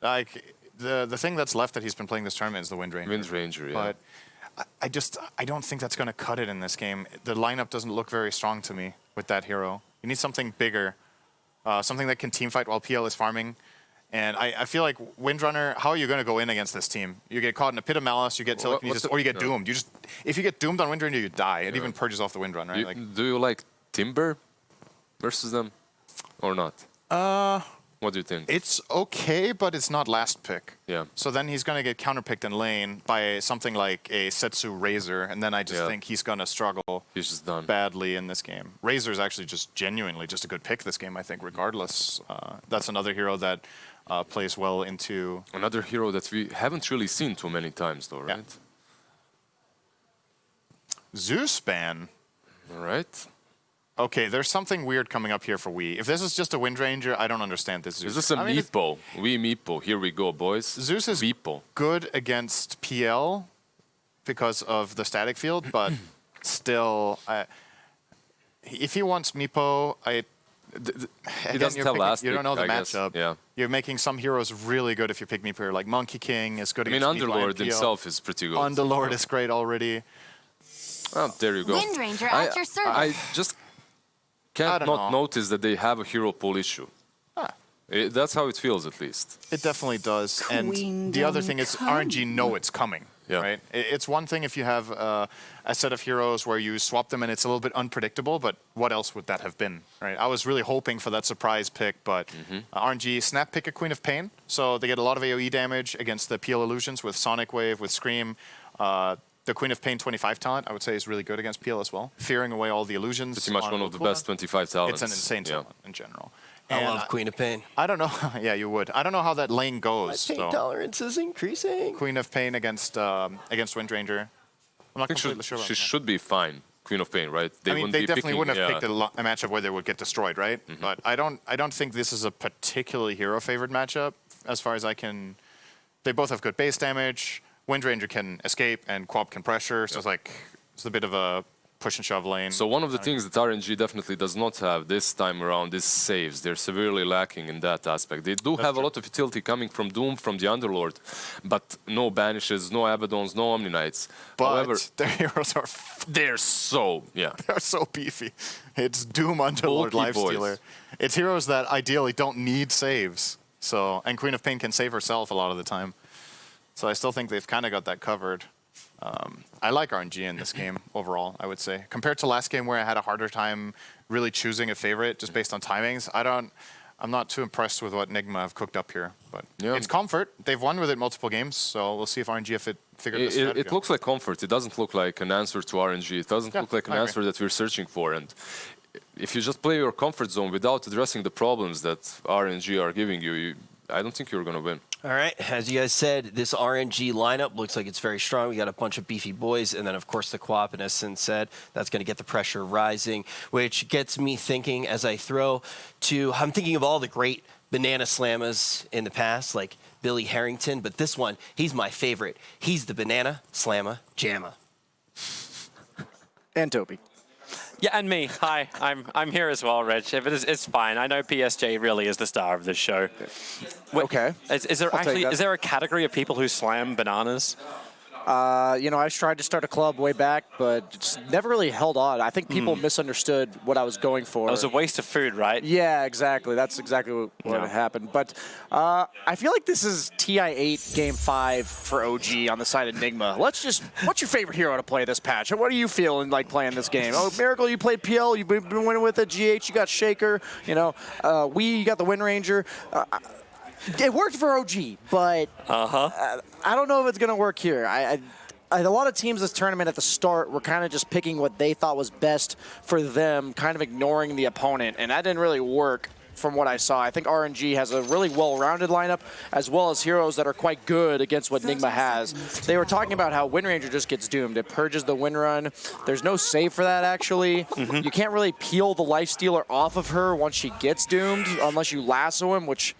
Like, the thing that's left that he's been playing this tournament is the Wind Ranger. Wind Ranger, yeah. But I don't think that's going to cut it in this game. The lineup doesn't look very strong to me with that hero. You need something bigger, something that can teamfight while PL is farming. And I feel like Windrunner, how are you going to go in against this team? You get caught in a pit of malice, you get telekinesis, or you get doomed. If you get doomed on Windrunner, you die. It even purges off the Windrunner, right? Do you like Timber versus them or not? What do you think? It's okay, but it's not last pick. Yeah. So then he's going to get counterpicked in lane by something like a Setsu Razor, and then I just think he's going to struggle badly in this game. Razor is actually just genuinely just a good pick this game, I think, regardless. That's another hero that plays well into... Another hero that we haven't really seen too many times, though, right? Yeah. Zeus ban. All right. Okay, there's something weird coming up here for Wii. If this is just a Wind Ranger, I don't understand this Zeus. Is this a Meepo? Wii Meepo. Here we go, boys. Zeus is good against PL because of the static field, but still, if he wants Meepo, he doesn't have last you don't know the guess. matchup. Yeah. You're making some heroes really good if you pick Meepo. Like Monkey King is good against Underlord himself is pretty good. Underlord is great already. Oh, there you go. Wind Ranger at your service. I just can't not notice that they have a hero pool issue. That's how it feels, at least. It definitely does. And the other thing is RNG know it's coming. Yeah. Right? It's one thing if you have a set of heroes where you swap them and it's a little bit unpredictable, but what else would that have been? Right? I was really hoping for that surprise pick, but RNG snap pick a Queen of Pain, so they get a lot of AoE damage against the PL illusions with Sonic Wave, with Scream. The Queen of Pain 25 talent, I would say, is really good against PL as well. Fearing away all the illusions. Pretty much one of the best 25 talents. It's an insane talent in general. I love Queen of Pain. I don't know. Yeah, you would. I don't know how that lane goes. My pain tolerance is increasing. Queen of Pain against Wind Ranger. I'm not completely sure about she should be fine. Queen of Pain, right? They definitely wouldn't have picked a matchup where they would get destroyed, right? But I don't think this is a particularly hero-favored matchup. As far as I can, they both have good base damage. Wind Ranger can escape and Quap can pressure, so it's a bit of a push and shove lane. So one of the things that RNG definitely does not have this time around is saves. They're severely lacking in that aspect. They do have a lot of utility coming from Doom, from the Underlord, but no Banishes, no Abaddons, no Omni Knights. But however, their heroes are... They're so beefy. It's Doom, Underlord, Lifestealer. It's heroes that ideally don't need saves. So, and Queen of Pain can save herself a lot of the time. So I still think they've kind of got that covered. I like RNG in this game overall, I would say. Compared to last game where I had a harder time really choosing a favorite just based on timings, I'm not too impressed with what Nigma have cooked up here. But it's comfort. They've won with it multiple games, so we'll see if RNG figured this out. It looks like comfort. It doesn't look like an answer to RNG. It doesn't look like an answer that we're searching for. And if you just play your comfort zone without addressing the problems that RNG are giving you, I don't think you're going to win. All right, as you guys said, this RNG lineup looks like it's very strong. We got a bunch of beefy boys, and then, of course, the Quap, and as Sin said, that's going to get the pressure rising, which gets me thinking as I throw to, I'm thinking of all the great banana slammers in the past, like Billy Harrington, but this one, he's my favorite. He's the banana slammer jammer. And Toby. Yeah, and me. Hi, I'm here as well, Reg. If it's fine. I know PSJ really is the star of this show. Okay. Is there a category of people who slam bananas? You know, I tried to start a club way back, but it's never really held on. I think people misunderstood what I was going for. It was a waste of food, right? Yeah, exactly. That's exactly what happened. But I feel like this is TI8 Game 5 for OG on the side of Nigma. What's your favorite hero to play this patch? What are you feeling like playing this game? Oh, Miracle, you played PL. You've been winning with a GH. You got Shaker. You know, you got the Wind Ranger. It worked for OG, but I don't know if it's going to work here. A lot of teams this tournament at the start were kind of just picking what they thought was best for them, kind of ignoring the opponent, and that didn't really work from what I saw. I think RNG has a really well-rounded lineup, as well as heroes that are quite good against what Nigma has. They were talking about how Wind Ranger just gets doomed. It purges the Wind Run. There's no save for that, actually. You can't really peel the Lifestealer off of her once she gets doomed, unless you lasso him, which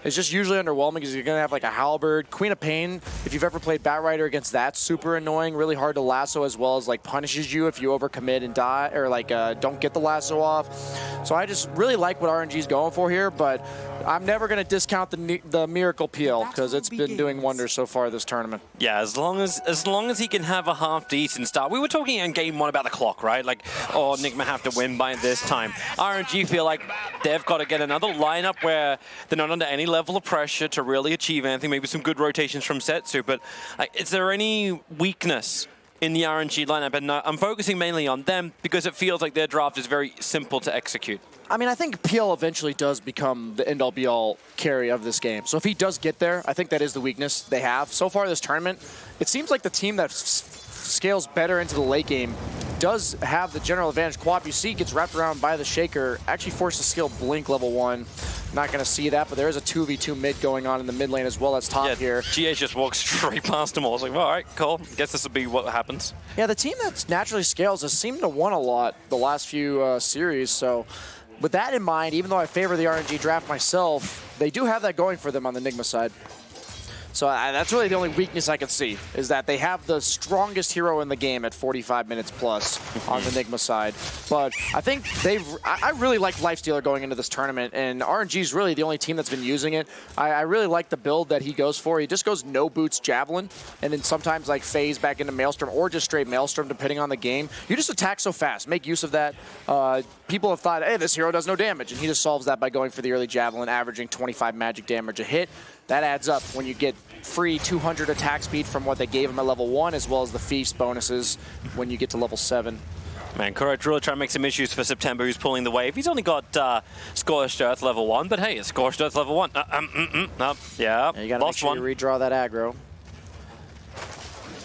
is just usually underwhelming because you're going to have like a Halberd. Queen of Pain, if you've ever played Batrider against that, super annoying, really hard to lasso, as well as like punishes you if you overcommit and die, or like don't get the lasso off. So I just really like what RNG is going for here, but I'm never going to discount the Miracle Peel because it's been doing wonders so far this tournament. Yeah, as long as he can have a half-decent start. We were talking in game 1 about the clock, right? Like, oh, Nigma have to win by this time. RNG feel like they've got to get another lineup where they're not under any level of pressure to really achieve anything. Maybe some good rotations from Setsu, but is there any weakness in the RNG lineup? And I'm focusing mainly on them because it feels like their draft is very simple to execute. I mean, I think Peel eventually does become the end-all be-all carry of this game. So if he does get there, I think that is the weakness they have. So far this tournament, it seems like the team that scales better into the late game does have the general advantage. Quap, you see, gets wrapped around by the Shaker, actually forced to skill Blink level 1. Not going to see that, but there is a 2v2 mid going on in the mid lane as well as top here. GH just walks straight past them all. I was like, well, all right, cool. Guess this will be what happens. Yeah, the team that naturally scales has seemed to win a lot the last few series, so with that in mind, even though I favor the RNG draft myself, they do have that going for them on the Nigma side. So that's really the only weakness I can see, is that they have the strongest hero in the game at 45 minutes plus on the Nigma side. But I think I really like Lifestealer going into this tournament, and RNG is really the only team that's been using it. I really like the build that he goes for. He just goes no boots Javelin, and then sometimes like phase back into Maelstrom, or just straight Maelstrom depending on the game. You just attack so fast, make use of that. People have thought, hey, this hero does no damage, and he just solves that by going for the early Javelin, averaging 25 magic damage a hit. That adds up when you get free 200 attack speed from what they gave him at level 1, as well as the feast bonuses when you get to level 7. Man, Correct really trying to make some issues for September, who's pulling the wave. He's only got Scorched Earth level 1, but hey, it's Scorched Earth level 1. Yeah, you gotta make sure you redraw that aggro.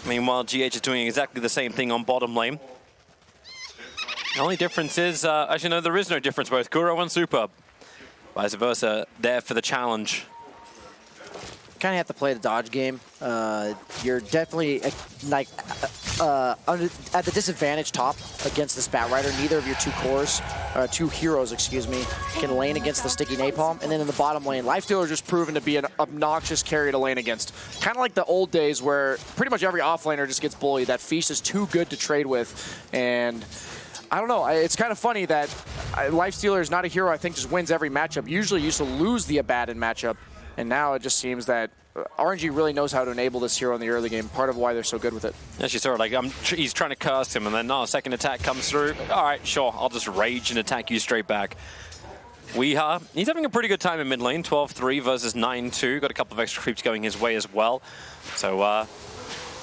Meanwhile, GH is doing exactly the same thing on bottom lane. The only difference is, actually no, there is no difference, both Kuro and Super. Vice versa, there for the challenge. Kind of have to play the dodge game. You're definitely like at the disadvantage top against this Bat Rider. Neither of your two heroes, excuse me, can lane against the sticky napalm. And then in the bottom lane, Lifestealer just proven to be an obnoxious carry to lane against. Kind of like the old days where pretty much every offlaner just gets bullied. That Feast is too good to trade with, and I don't know. It's kind of funny that Lifestealer is not a hero I think just wins every matchup. Usually used to lose the Abaddon matchup. And now it just seems that RNG really knows how to enable this hero in the early game, part of why they're so good with it. Actually, sort of like he's trying to curse him, and then a second attack comes through. All right, sure, I'll just rage and attack you straight back. He's having a pretty good time in mid lane, 12-3 versus 9-2. Got a couple of extra creeps going his way as well. So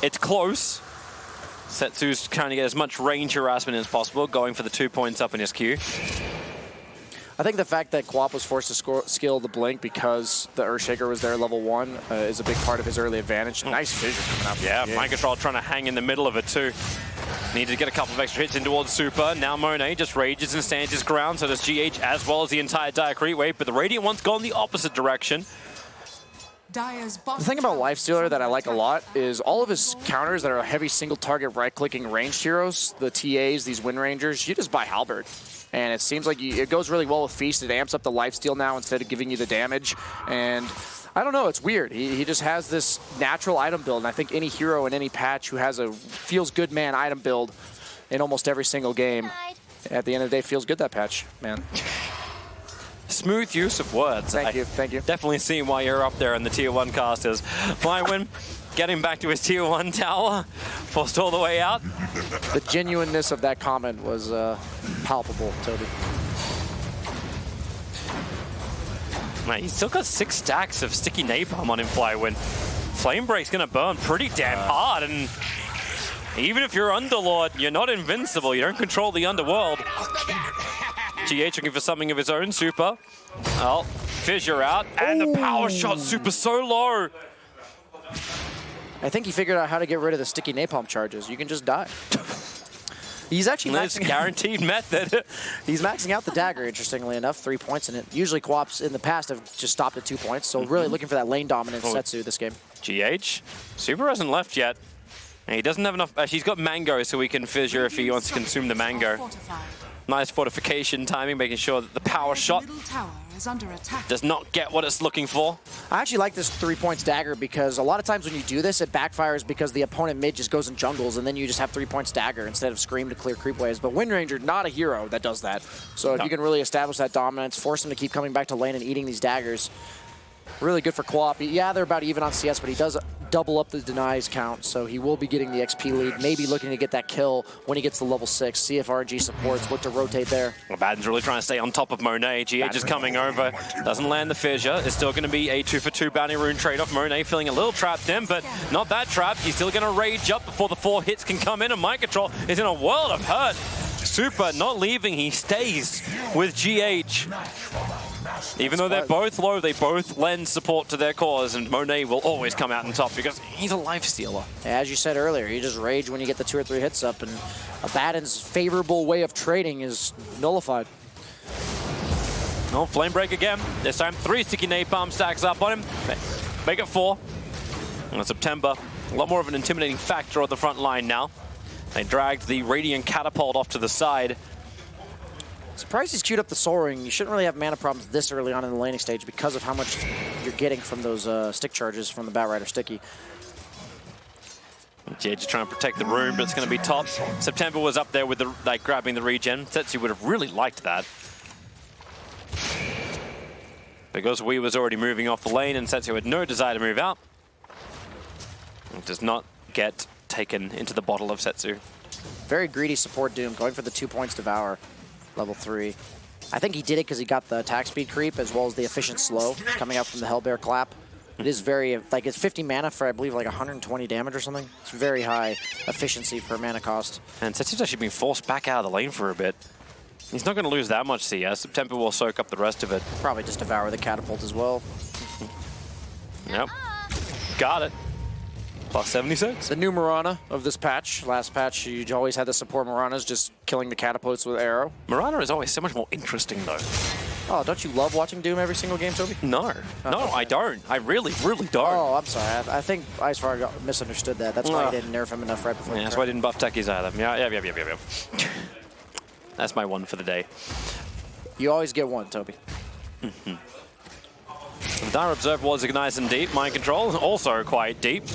it's close. Setsu's trying to get as much range harassment as possible, going for the 2 points up in his queue. I think the fact that Quap was forced to skill the Blink because the Earthshaker was there level 1 is a big part of his early advantage. Nice vision coming up. Yeah, Mind Control trying to hang in the middle of it too. Needed to get a couple of extra hits in towards Super. Now Monet just rages and stands his ground, so does GH as well as the entire Dire Creep wave, but the Radiant one's gone the opposite direction. The thing about Lifestealer that I like a lot is all of his counters that are heavy single target right-clicking ranged heroes, the TAs, these Wind Rangers, you just buy Halberd. And it seems like it goes really well with Feast. It amps up the lifesteal now instead of giving you the damage. And I don't know, it's weird. He just has this natural item build. And I think any hero in any patch who has a feels good man item build in almost every single game, at the end of the day, feels good that patch, man. Smooth use of words. Thank you, thank you. Definitely seeing why you're up there in the Tier 1 casters. Flywin, getting back to his Tier 1 tower, forced all the way out. The genuineness of that comment was palpable, Toby. Man, he's still got 6 stacks of sticky napalm on him, Flywin. Flame Break's gonna burn pretty damn hard, and even if you're Underlord, you're not invincible. You don't control the underworld. GH looking for something of his own. Super. Well, Fissure out, and the power shot. Super so low. I think he figured out how to get rid of the sticky napalm charges. You can just die. He's actually maxing guaranteed method. He's maxing out the dagger, interestingly enough, 3 points in it. Usually Quaps in the past have just stopped at 2 points, so really looking for that lane dominant Setsu this game. GH, Super hasn't left yet. And he doesn't have enough, he's got mango, so he can fissure if he wants to consume the mango. Nice fortification timing, making sure that the power shot does not get what it's looking for. I actually like this 3 points dagger because a lot of times when you do this, it backfires because the opponent mid just goes in jungles and then you just have 3 points dagger instead of Scream to clear creep waves. But Wind Ranger, not a hero that does that. So if you can really establish that dominance, force him to keep coming back to lane and eating these daggers, really good for Quap. Yeah, they're about even on CS, but he does double up the denies count, so he will be getting the XP lead, maybe looking to get that kill when he gets to level 6. See if RNG supports, look to rotate there. Well, Baden's really trying to stay on top of Monet. GH is coming over, doesn't land the fissure. It's still going to be a 2-for-2 bounty rune trade-off. Monet feeling a little trapped in, but not that trapped. He's still going to rage up before the 4 hits can come in, and Mind Control is in a world of hurt. Super not leaving, he stays with GH. Even though they're both low, they both lend support to their cause, and Monet will always come out on top because he's a life stealer. As you said earlier, you just rage when you get the 2 or 3 hits up, and a Baden's favorable way of trading is nullified. No, Flame Break again. This time 3 sticky napalm stacks up on him. Make it 4. And September, a lot more of an intimidating factor on the front line now. They dragged the Radiant Catapult off to the side. Surprised he's queued up the Soul Ring. You shouldn't really have mana problems this early on in the laning stage because of how much you're getting from those stick charges from the Batrider Sticky. Yeah, just trying to protect the room, but it's going to be top. September was up there with the grabbing the regen. Setsu would have really liked that. Because we was already moving off the lane and Setsu had no desire to move out. It does not get taken into the bottle of Setsu. Very greedy support Doom, going for the 2 points Devour, level 3. I think he did it because he got the attack speed creep as well as the efficient slow coming out from the Hellbear Clap. It is very, like, it's 50 mana for, I believe, like 120 damage or something. It's very high efficiency per mana cost. And Setsu's actually been forced back out of the lane for a bit. He's not going to lose that much CS. September will soak up the rest of it. Probably just Devour the Catapult as well. Yep. Got it. Plus 76. The new Mirana of this patch. Last patch, you always had the support Miranas just killing the catapults with arrow. Mirana is always so much more interesting, though. Oh, don't you love watching Doom every single game, Toby? No. No, okay. I don't. I really, really don't. Oh, I'm sorry. I think Icefire misunderstood that. That's why I didn't nerf him enough right before. Yeah, that's why I didn't buff techies either. Yeah. That's my one for the day. You always get one, Toby. The Dire Observe was nice and deep. Mind Control also quite deep.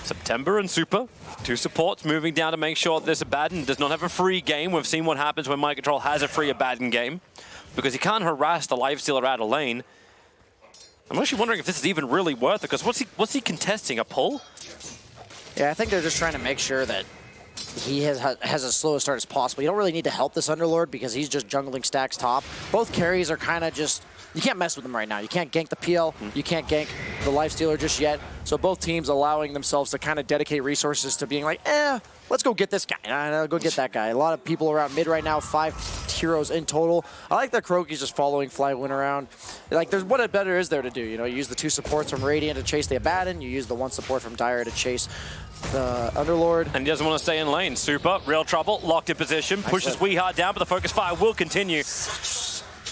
September and Super, 2 supports moving down to make sure this Abaddon does not have a free game. We've seen what happens when Mind Control has a free Abaddon game because he can't harass the Lifestealer out of lane. I'm actually wondering if this is even really worth it because what's he contesting, a pull? Yeah, I think they're just trying to make sure that he has as slow a start as possible. You don't really need to help this Underlord because he's just jungling stacks top. Both carries are kind of just, you can't mess with them right now. You can't gank the PL, you can't gank the Lifestealer just yet. So both teams allowing themselves to kind of dedicate resources to being like, let's go get this guy. Go get that guy. A lot of people around mid right now, 5 heroes in total. I like that Kuroki's just following Flywin around. Like, there's what better is there to do? You know, you use the 2 supports from Radiant to chase the Abaddon. You use the 1 support from Dire to chase the Underlord. And he doesn't want to stay in lane. Super, real trouble, locked in position, pushes Weehard down, but the focus fire will continue.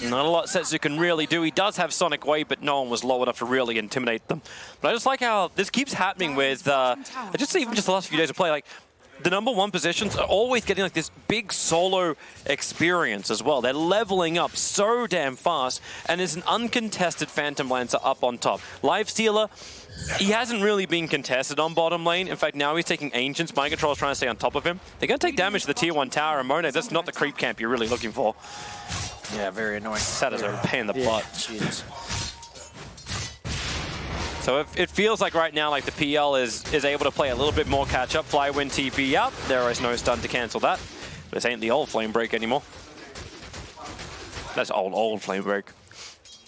Not a lot Setsu can really do. He does have Sonic Wave, but no one was low enough to really intimidate them. But I just like how this keeps happening with, even just the last few days of play, like, the #1 positions are always getting like this big solo experience as well. They're leveling up so damn fast, and there's an uncontested Phantom Lancer up on top. Lifestealer, he hasn't really been contested on bottom lane. In fact, now he's taking Ancients. Mind Control is trying to stay on top of him. They're going to take damage to the Tier 1 tower, and Monet, that's not the creep camp you're really looking for. Yeah, very annoying. Sad as a pain in the butt. Jesus. So it feels like right now, like the PL is able to play a little bit more catch up. Flywin TP out. There is no stun to cancel that. This ain't the old Flame Break anymore. That's old Flame Break.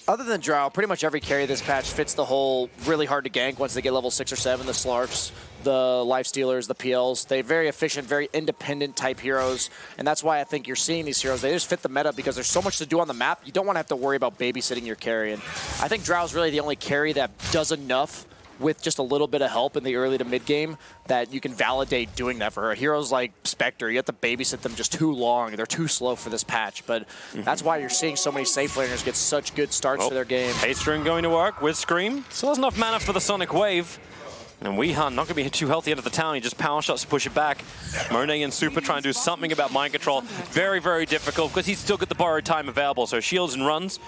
Other than Drow, pretty much every carry this patch fits the whole really hard to gank once they get level 6 or 7. The Slarfs, the Lifestealers, the PLs. They're very efficient, very independent type heroes. And that's why I think you're seeing these heroes. They just fit the meta because there's so much to do on the map. You don't want to have to worry about babysitting your carry. And I think Drow's really the only carry that does enough with just a little bit of help in the early to mid game that you can validate doing that for her. Heroes like Spectre, you have to babysit them just too long. They're too slow for this patch, but that's why you're seeing so many safe laners get such good starts to their game. Haste Rune going to work with Scream. Still has enough mana for the Sonic Wave. And Weehan not going to be too healthy out of the town. He just power shots to push it back. Monet and Super trying to do something about mind control. Very, very difficult because he's still got the borrowed time available. So shields and runs.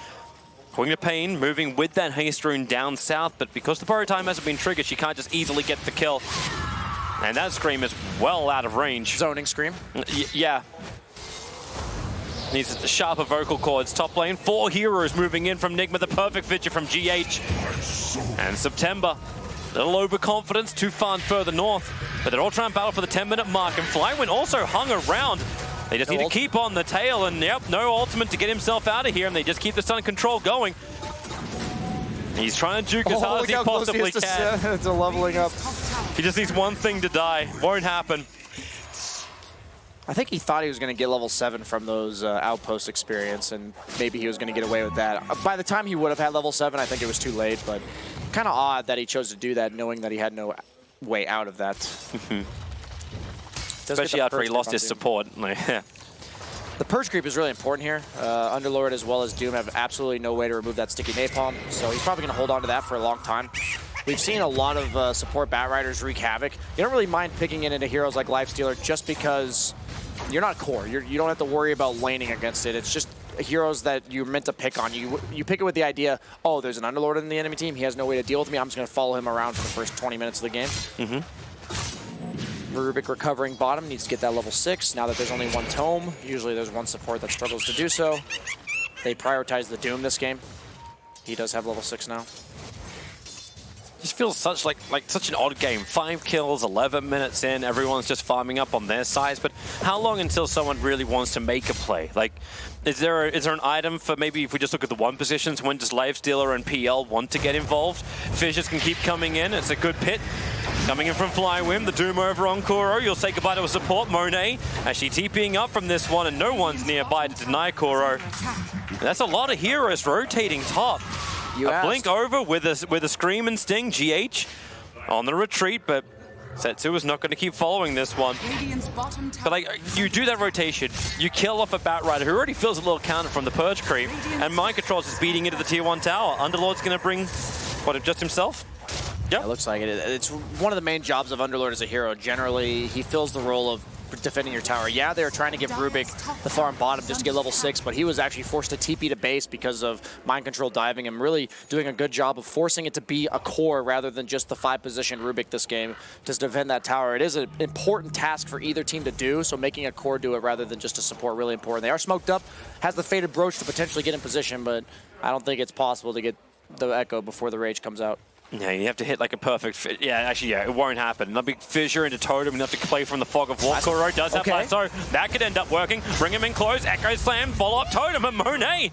Queen of Pain moving with that haste rune down south. But because the borrowed time hasn't been triggered, she can't just easily get the kill. And that Scream is well out of range. Zoning Scream. Yeah. Needs sharper vocal cords. Top lane, 4 heroes moving in from Nigma. The perfect fidget from GH. And September. Little overconfidence, too far and further north. But they're all trying to battle for the 10-minute mark. And Flywind also hung around. They just need to keep on the tail. And yep, no ultimate to get himself out of here. And they just keep the stun control going. He's trying to juke as hard as he possibly can. It's a leveling up. He just needs one thing to die. Won't happen. I think he thought he was going to get level 7 from those outpost experience, and maybe he was going to get away with that. By the time he would have had level 7, I think it was too late, but kind of odd that he chose to do that knowing that he had no way out of that. Especially after he lost his support. The purge creep is really important here. Underlord as well as Doom have absolutely no way to remove that sticky napalm, so he's probably going to hold on to that for a long time. We've seen a lot of support Batriders wreak havoc. You don't really mind picking it into heroes like Lifestealer just because you're not core. You don't have to worry about laning against it. It's just heroes that you're meant to pick on. You pick it with the idea, oh, there's an Underlord in the enemy team. He has no way to deal with me. I'm just going to follow him around for the first 20 minutes of the game. Rubik recovering bottom, needs to get that level 6. Now that there's only one tome, usually there's one support that struggles to do so. They prioritize the Doom this game. He does have level 6 now. Just feels such like such an odd game. 5 kills, 11 minutes in, everyone's just farming up on their sides. But how long until someone really wants to make a play? Like, is there an item for maybe if we just look at the 1 positions, when does Lifestealer and PL want to get involved? Fissures can keep coming in. It's a good pit. Coming in from Flywim, the Doom over on Kuro. You'll say goodbye to a support, Monet. Actually TPing up from this one, and no one's nearby to deny Kuro. That's a lot of heroes rotating top. A blink over with a Scream and Sting. GH on the retreat, but Setsu is not going to keep following this one. But like, you do that rotation, you kill off a Batrider who already feels a little counter from the Purge creep, and Mind Control's is beating into the tier 1 tower. Underlord's going to bring, what, just himself? Yep. Yeah, it looks like it. It's one of the main jobs of Underlord as a hero. Generally, he fills the role of defending your tower. Yeah, they were trying to give Rubik the farm bottom just to get level 6, but he was actually forced to TP to base because of Mind Control diving and really doing a good job of forcing it to be a core rather than just the 5-position Rubik this game to defend that tower. It is an important task for either team to do, so making a core do it rather than just a support really important. They are smoked up, has the Fated Brooch to potentially get in position, but I don't think it's possible to get the Echo before the Rage comes out. Yeah, you have to hit like a perfect fit. Yeah, actually, yeah, it won't happen. Another big fissure into Totem. You have to play from the Fog of War. Kuro does have Lasso. That could end up working. Bring him in close. Echo Slam. Follow up Totem and Monet.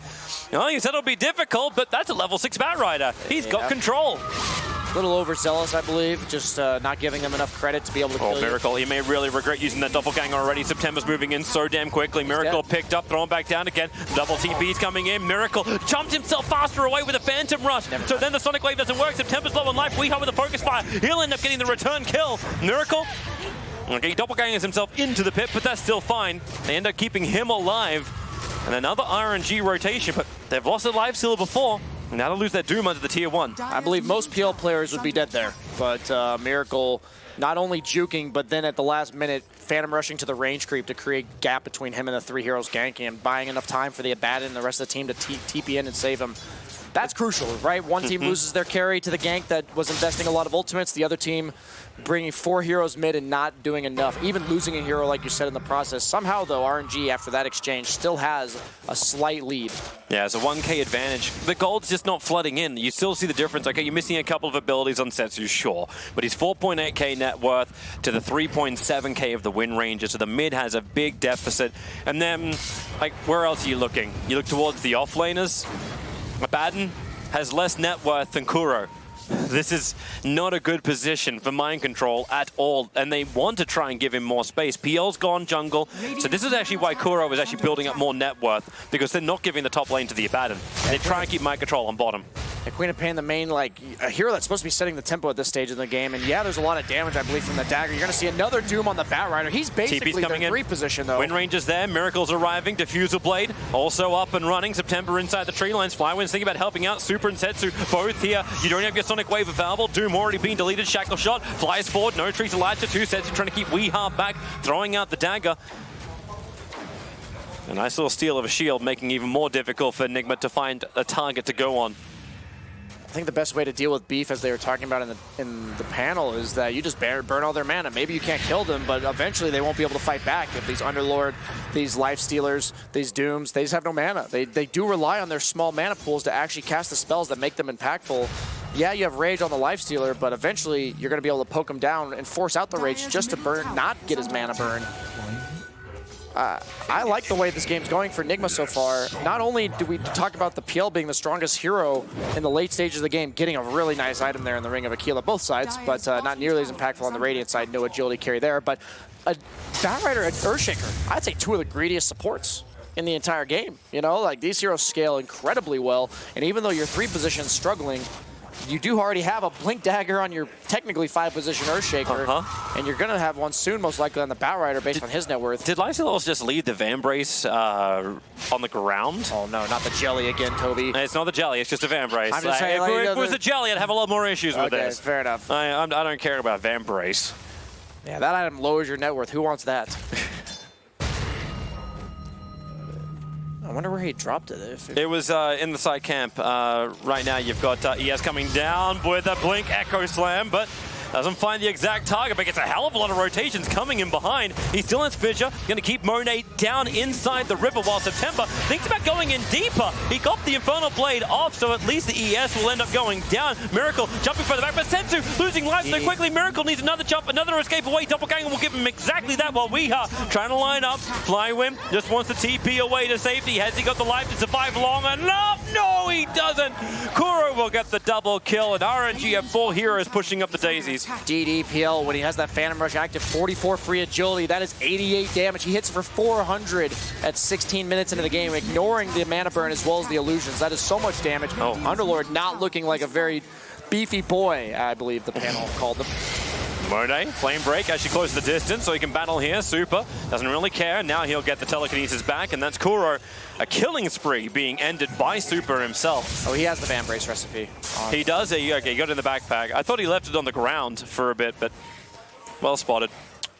Oh, you said it'll be difficult, but that's a level 6 Batrider. He's got control. A little overzealous, I believe, just not giving them enough credit to be able to kill Miracle, he may really regret using that doppelganger already. September's moving in so damn quickly. Miracle picked up, thrown back down again. Double TP's coming in. Miracle jumped himself faster away with a Phantom Rush. So then the Sonic Wave doesn't work. September's low on life. Weehan with a Focus Fire. He'll end up getting the return kill. Miracle, okay, he doppelgangers himself into the pit, but that's still fine. They end up keeping him alive. And another RNG rotation, but they've lost a life stealer before. Now to lose that Doom under the tier 1. I believe most PL players would be dead there, but Miracle not only juking, but then at the last minute, Phantom rushing to the range creep to create gap between him and the 3 heroes ganking and buying enough time for the Abaddon and the rest of the team to TP in and save him. That's crucial, right? One team loses their carry to the gank that was investing a lot of ultimates. The other team bringing 4 heroes mid and not doing enough. Even losing a hero, like you said, in the process. Somehow, though, RNG, after that exchange, still has a slight lead. Yeah, it's a 1k advantage. The gold's just not flooding in. You still see the difference. Okay, you're missing a couple of abilities on Setsu, sure. But he's 4.8k net worth to the 3.7k of the win ranges. So the mid has a big deficit. And then, like, where else are you looking? You look towards the offlaners. Abaddon has less net worth than Kuro. This is not a good position for Mind Control at all, and they want to try and give him more space. PL's gone jungle, so this is actually why Kuro is actually building up more net worth, because they're not giving the top lane to the Abaddon. They try and keep Mind Control on bottom. The Queen of Pain, the main like a hero that's supposed to be setting the tempo at this stage of the game, and yeah, there's a lot of damage I believe from the dagger. You're going to see another Doom on the Batrider. He's basically their 3 position though. Wind Ranger's there, Miracle's arriving, Diffusal Blade also up and running. September inside the tree lines. Flywind's thinking about helping out. Super and Setsu both here. You don't have your Sonic Wave available. Doom already been deleted. Shackle Shot flies forward. No tree to latch to 2. Setsu trying to keep Weeha back, throwing out the dagger. A nice little steal of a shield, making it even more difficult for Nigma to find a target to go on. I think the best way to deal with beef, as they were talking about in the panel, is that you just burn all their mana. Maybe you can't kill them, but eventually they won't be able to fight back. If these Underlord, these Life Stealers, these Dooms, they just have no mana. They do rely on their small mana pools to actually cast the spells that make them impactful. Yeah, you have Rage on the Life Stealer, but eventually you're going to be able to poke him down and force out the Rage just to not get his mana burn. I like the way this game's going for Nigma so far. Not only do we talk about the PL being the strongest hero in the late stages of the game, getting a really nice item there in the Ring of Aquila, both sides, but not nearly as impactful on the Radiant side. No agility carry there, but a Batrider, an Earthshaker, I'd say 2 of the greediest supports in the entire game. You know, like these heroes scale incredibly well, and even though your 3 position's struggling, you do already have a Blink Dagger on your technically 5-position Earthshaker, and you're going to have one soon, most likely on the Batrider based on his net worth. Did Lysilos just leave the Vambrace on the ground? Oh no, not the jelly again, Toby. It's not the jelly, it's just a Vambrace. I'm just saying, if it was the jelly, I'd have a lot more issues with this. Fair enough. I don't care about Vambrace. Yeah, that item lowers your net worth. Who wants that? I wonder where he dropped it. It was in the side camp. Right now you've got ES coming down with a Blink Echo Slam, but doesn't find the exact target, but gets a hell of a lot of rotations coming in behind. He still has Fissure, going to keep Monet down inside the river while September thinks about going in deeper. He got the Infernal Blade off, so at least the ES will end up going down. Miracle jumping further back, but Sensu losing life so quickly. Miracle needs another jump, another escape away. Doppelganger will give him exactly that while Weeha trying to line up. Flywim just wants to TP away to safety. Has he got the life to survive long enough? No, he doesn't. Kuro will get the double kill, and RNG have 4 heroes pushing up the daisies. DDPL, when he has that Phantom Rush active, 44 free agility, that is 88 damage. He hits for 400 at 16 minutes into the game, ignoring the mana burn as well as the illusions. That is so much damage. Oh, Underlord not looking like a very beefy boy, I believe the panel called them. Monet, Flame Break as she closes the distance, so he can battle here. Super doesn't really care. Now he'll get the telekinesis back, and that's Kuro. A killing spree being ended by Super himself. Oh, he has the Vambrace recipe. He does? Okay, he got it in the backpack. I thought he left it on the ground for a bit, but well spotted.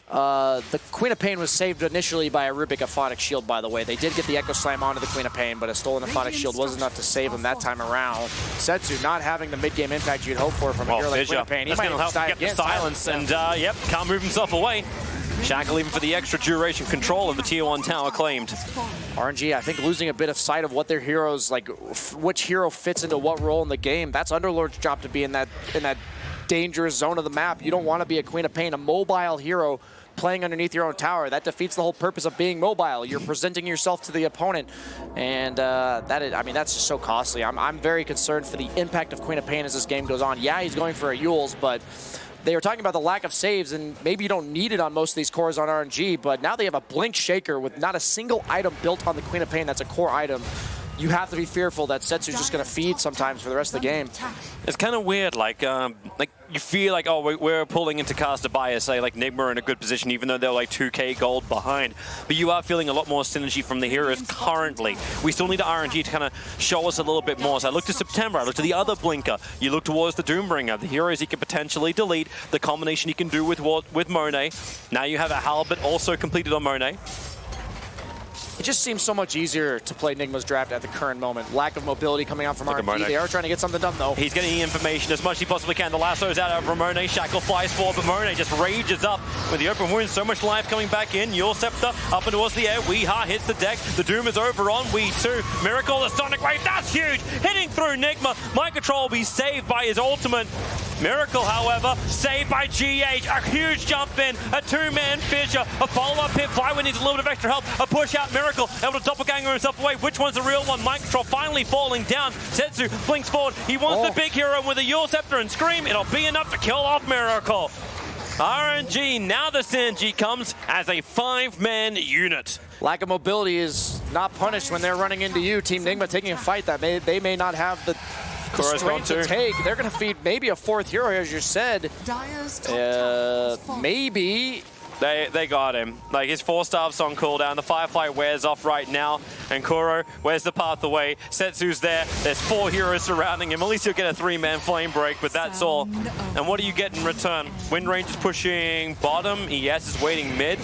The Queen of Pain was saved initially by a Rubik Aphotic Shield, by the way. They did get the Echo Slam onto the Queen of Pain, but a stolen Aphotic Shield was enough to save him that time around. Setsu not having the mid-game impact you'd hope for from a hero like Queen of Pain. He might help get the silence, and yep, can't move himself away. Shackle even for the extra duration control, and the Tier 1 tower claimed. RNG, I think, losing a bit of sight of what their heroes, like which hero fits into what role in the game. That's Underlord's job to be in that dangerous zone of the map. You don't want to be a Queen of Pain, a mobile hero playing underneath your own tower. That defeats the whole purpose of being mobile. You're presenting yourself to the opponent, and I mean, that's just so costly. I'm very concerned for the impact of Queen of Pain as this game goes on. Yeah, he's going for a Yules, but they were talking about the lack of saves, and maybe you don't need it on most of these cores on RNG, but now they have a Blink Shaker with not a single item built on the Queen of Pain that's a core item. You have to be fearful that Setsu's just going to feed sometimes for the rest of the game. It's kind of weird, like you feel like, oh, we're pulling into caster bias, say like Nigma are in a good position, even though they're like 2k gold behind. But you are feeling a lot more synergy from the heroes currently. We still need the RNG to kind of show us a little bit more. So I look to September, I look to the other Blinker. You look towards the Doombringer, the heroes he can potentially delete, the combination he can do with Monet. Now you have a Halberd also completed on Monet. It just seems so much easier to play Nigma's draft at the current moment. Lack of mobility coming out from RNG. They are trying to get something done, though. He's getting the information as much as he possibly can. The lasso's out of Ramone. Shackle flies forward, but Monet just rages up with the open wound. So much life coming back in. Your Scepter up and towards the air. Weeha hits the deck. The Doom is over on We2. Miracle, the Sonic Wave. That's huge. Hitting through Nigma. Mind Control will be saved by his ultimate. Miracle, however, saved by GH. A huge jump in. A 2-man Fissure. A follow-up hit. Flywin needs a little bit of extra help. A push out. Miracle able to doppelganger himself away. Which one's the real one? Mind Control finally falling down. Setsu blinks forward. He wants the big hero with a Yule Scepter and Scream. It'll be enough to kill off Miracle. RNG, now the synergy comes as a 5-man unit. Lack of mobility is not punished when they're running into you. Team Nigma taking a fight that they may not have the Kuro's gone to too. take. They're going to feed maybe a fourth hero, as you said. Maybe. They got him. Like, his 4-star's on cooldown. The Firefly wears off right now. And Kuro, where's the path away? Setsu's there. There's 4 heroes surrounding him. At least he'll get a 3-man flame break, but that's all. And what do you get in return? Wind Range is pushing bottom. ES is waiting mid.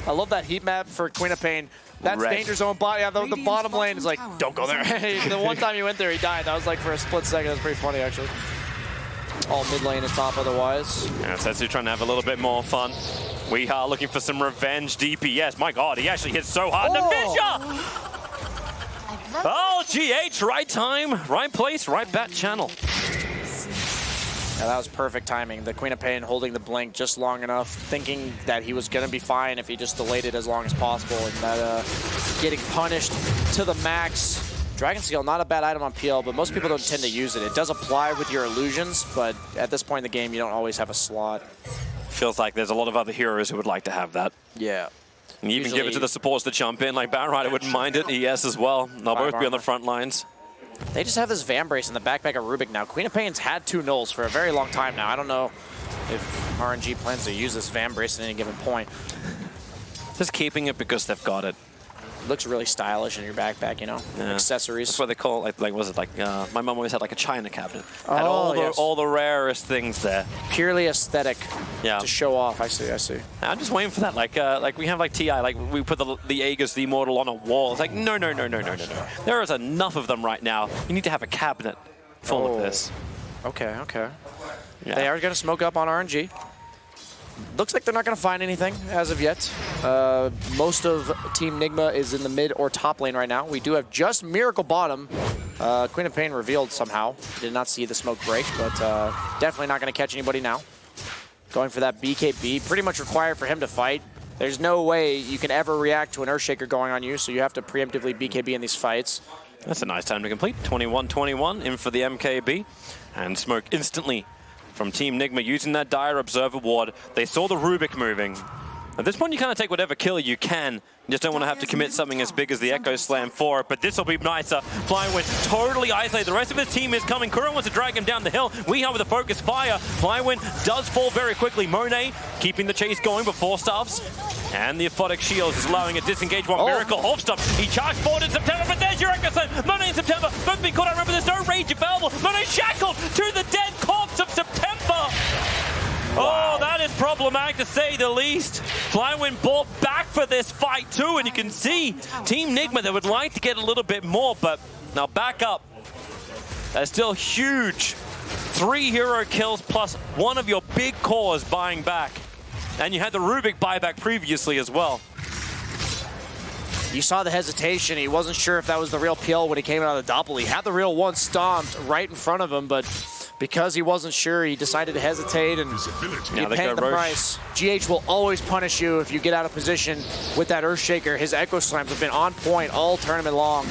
I love that heat map for Queen of Pain. That's danger zone. Yeah, the bottom lane is like, don't go there. The one time he went there, he died. That was like for a split second. That was pretty funny, actually. All mid lane and top otherwise. Yeah, Setsu trying to have a little bit more fun. We are looking for some revenge DPS. My God, he actually hit so hard. Oh. Oh, GH, right time, right place, right bat channel. Yeah, that was perfect timing. The Queen of Pain holding the blink just long enough, thinking that he was going to be fine if he just delayed it as long as possible. And that getting punished to the max. Dragon Scale, not a bad item on PL, but most people don't tend to use it. It does apply with your illusions, but at this point in the game, you don't always have a slot. Feels like there's a lot of other heroes who would like to have that. Yeah. And you even give it to the supports to jump in, like Batrider wouldn't mind it, ES as well. They'll both be on the front lines. They just have this Van Brace in the backpack of Rubik now. Queen of Pain's had 2 nulls for a very long time now. I don't know if RNG plans to use this Van Brace at any given point. Just keeping it because they've got it. Looks really stylish in your backpack, you know? Yeah. Accessories. That's what they call it. Like was it like, my mom always had like a china cabinet. Had Oh, all the rarest things there. Purely aesthetic Yeah. to show off. I see, I see. I'm just waiting for that. Like we have like TI, like we put the Aegis, the Immortal on a wall. It's like, no. There is enough of them right now. You need to have a cabinet full of this. Okay, okay. Yeah. They are going to smoke up on RNG. Looks like they're not going to find anything as of yet. Most of Team Nigma is in the mid or top lane right now. We do have just Miracle bottom. Queen of Pain revealed somehow. Did not see the smoke break, but definitely not going to catch anybody now. Going for that BKB, pretty much required for him to fight. There's no way you can ever react to an Earthshaker going on you, so you have to preemptively BKB in these fights. That's a nice time to complete. 21-21 in for the MKB. And smoke instantly from Team Nigma using that Dire Observer ward. They saw the Rubik moving. At this point, you kind of take whatever kill you can. You just don't want to have to commit something as big as the Echo Slam for it, but this will be nicer. Flywin totally isolated. The rest of his team is coming. Kuro wants to drag him down the hill. We have with a focus fire. Flywin does fall very quickly. Monet keeping the chase going before Stuffs. And the Aphotic Shields is allowing a disengage one. Miracle off Stuff. He charged forward in September, but there's your Echo Slam. Monet in September. Both being caught out. Remember, there's no rage available. Monet shackled to the dead corpse of September. Oh, that is problematic to say the least. Flywin bought back for this fight too, and you can see Team Nigma, they would like to get a little bit more, but now back up. That's still huge. 3 hero kills plus one of your big cores buying back. And you had the Rubik buyback previously as well. You saw the hesitation. He wasn't sure if that was the real PL when he came out of the doppel. He had the real one stomped right in front of him, but because he wasn't sure, he decided to hesitate, and he paid the price. GH will always punish you if you get out of position with that Earthshaker. His Echo Slams have been on point all tournament long.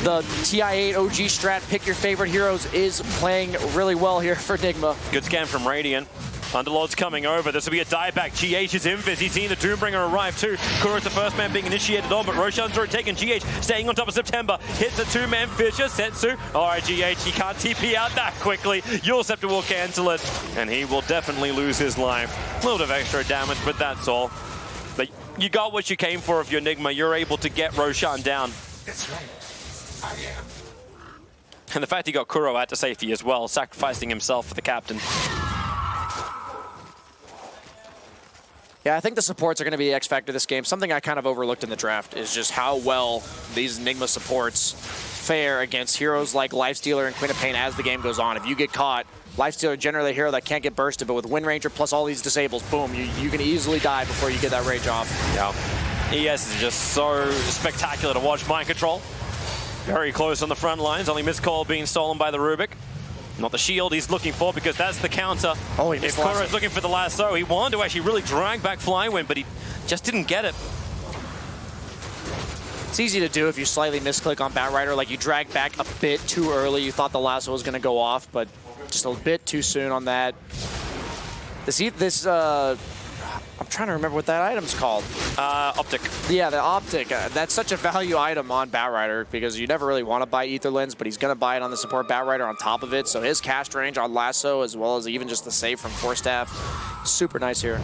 The TI8 OG strat, pick your favorite heroes, is playing really well here for Nigma. Good scan from Radiant. Underlord's coming over. This will be a dieback. GH is invis. He's seen the Doombringer arrive too. Kuro's the first man being initiated on, but Roshan's already taken. GH staying on top of September. Hits a 2-man Fissure. Setsu. Alright, GH, he can't TP out that quickly. Your Scepter will cancel it, and he will definitely lose his life. A little bit of extra damage, but that's all. But you got what you came for if you're Nigma. You're able to get Roshan down. That's right. I am. And the fact he got Kuro out to safety as well, sacrificing himself for the captain. Yeah, I think the supports are going to be the X factor this game. Something I kind of overlooked in the draft is just how well these Nigma supports fare against heroes like Lifestealer and Queen of Pain as the game goes on. If you get caught, Lifestealer generally a hero that can't get bursted, but with Wind Ranger plus all these disables, boom, you can easily die before you get that rage off. Yeah. ES is just so spectacular to watch. Mind control. Very close on the front lines. Only missed call being stolen by the Rubik. Not the shield he's looking for, because that's the counter. Oh, he if missed Kuro's looking for the lasso, he wanted to actually really drag back Flywin, but he just didn't get it. It's easy to do if you slightly misclick on Batrider, like you drag back a bit too early. You thought the lasso was going to go off, but just a bit too soon on that. I'm I'm trying to remember what that item's called. Optic. Yeah, the Optic. That's such a value item on Batrider because you never really want to buy Ether Lens, but he's going to buy it on the support Batrider on top of it. So his cast range on Lasso, as well as even just the save from Force Staff, super nice here.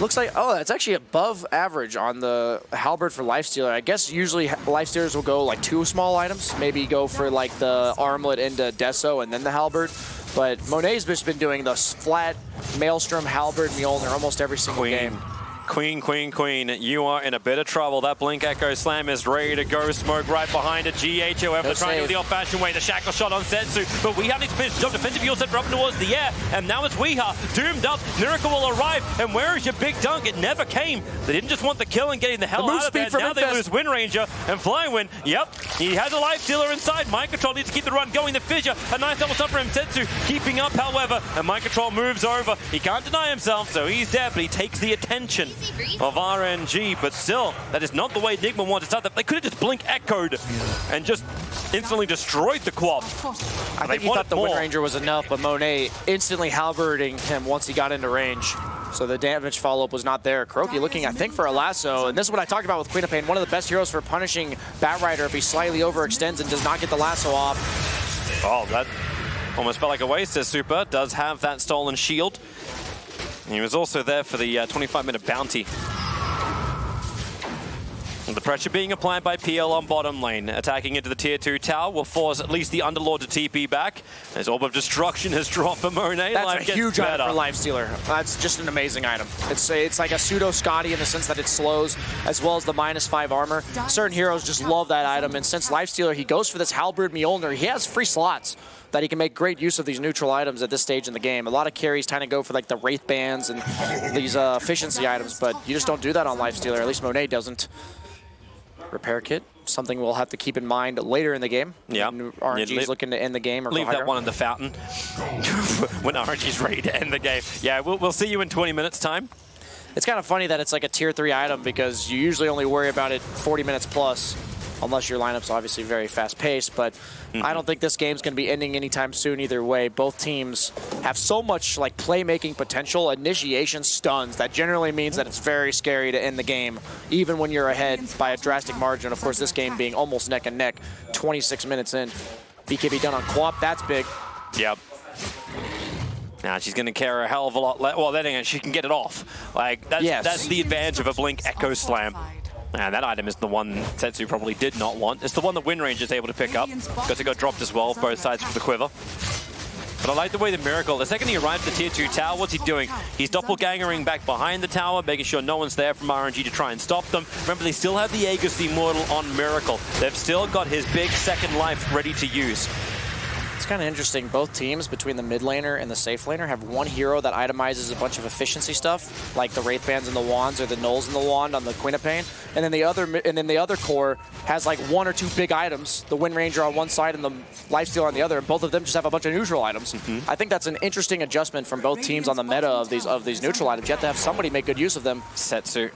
Looks like, oh, that's actually above average on the Halberd for Lifestealer. I guess usually Lifestealers will go like 2 small items, maybe go for like the Armlet into Deso and then the Halberd. But Monet's just been doing the flat Maelstrom, Halberd, Mjolnir almost every single game. Queen, you are in a bit of trouble. That Blink Echo Slam is ready to go. Smoke right behind it. GH, however, trying to do the old-fashioned way. The Shackle shot on Setsu, but Weeha needs to finish the job. Defensive Yule set up towards the air, and now it's Weeha. Doomed up. Miracle will arrive, and where is your big dunk? It never came. They didn't just want the kill and getting the hell out of there. Now they lose Wind Ranger and Flying Wind. Yep, he has a life dealer inside. Mind Control needs to keep the run going. The Fissure, a nice double stop for him. Setsu keeping up, however, and Mind Control moves over. He can't deny himself, so he's there, but he takes the attention of RNG, but still, that is not the way Nigma wanted to start that. They could have just Blink Echoed and just instantly destroyed the Quap. I think he thought the Wind Ranger was enough, but Monet instantly halberding him once he got into range. So the damage follow-up was not there. Kuroky looking, I think, for a lasso, and this is what I talked about with Queen of Pain, one of the best heroes for punishing Batrider if he slightly overextends and does not get the lasso off. Oh, that almost felt like a waste. As Super does have that stolen shield. He was also there for the 25-minute bounty. The pressure being applied by PL on bottom lane. Attacking into the tier 2 tower will force at least the Underlord to TP back. As Orb of Destruction has dropped for Monet. That's a huge item for Lifestealer. That's just an amazing item. It's like a pseudo Scotty in the sense that it slows, as well as the -5 armor. Certain heroes just love that item, and since Lifestealer, he goes for this Halberd Mjolnir. He has free slots that he can make great use of these neutral items at this stage in the game. A lot of carries tend to go for like the Wraith Bands and these efficiency items, but you just don't do that on Lifestealer, at least Monet doesn't. Repair kit, something we'll have to keep in mind later in the game. Yeah. RNG's looking to end the game or leave that one in the fountain when RNG's ready to end the game. Yeah, we'll see you in 20 minutes time. It's kind of funny that it's like a tier 3 item because you usually only worry about it 40 minutes plus, unless your lineup's obviously very fast-paced, but I don't think this game's going to be ending anytime soon either way. Both teams have so much like playmaking potential, initiation stuns, that generally means that it's very scary to end the game, even when you're ahead by a drastic margin. Of course, this game being almost neck and neck, 26 minutes in. BKB done on Quap, that's big. Yep. Now she's going to care a hell of a lot less. Well, then again, she can get it off. Like, that's the advantage of a Blink Echo Slam. And that item is the one Setsu probably did not want. It's the one that Wind Ranger is able to pick up. Got to go dropped as well, both sides of the quiver. But I like the way the Miracle, the second he arrived at the tier 2 tower, what's he doing? He's doppelgangering back behind the tower, making sure no one's there from RNG to try and stop them. Remember, they still have the Aegis the Immortal on Miracle. They've still got his big second life ready to use. It's kind of interesting. Both teams, between the mid laner and the safe laner, have one hero that itemizes a bunch of efficiency stuff, like the Wraith Bands and the Wands or the Nulls and the Wand on the Queen of Pain. And then the other core has like 1 or 2 big items, the Wind Ranger on one side and the Lifestealer on the other, and both of them just have a bunch of neutral items. I think that's an interesting adjustment from both teams on the meta of these neutral items. You have to have somebody make good use of them. Setsu.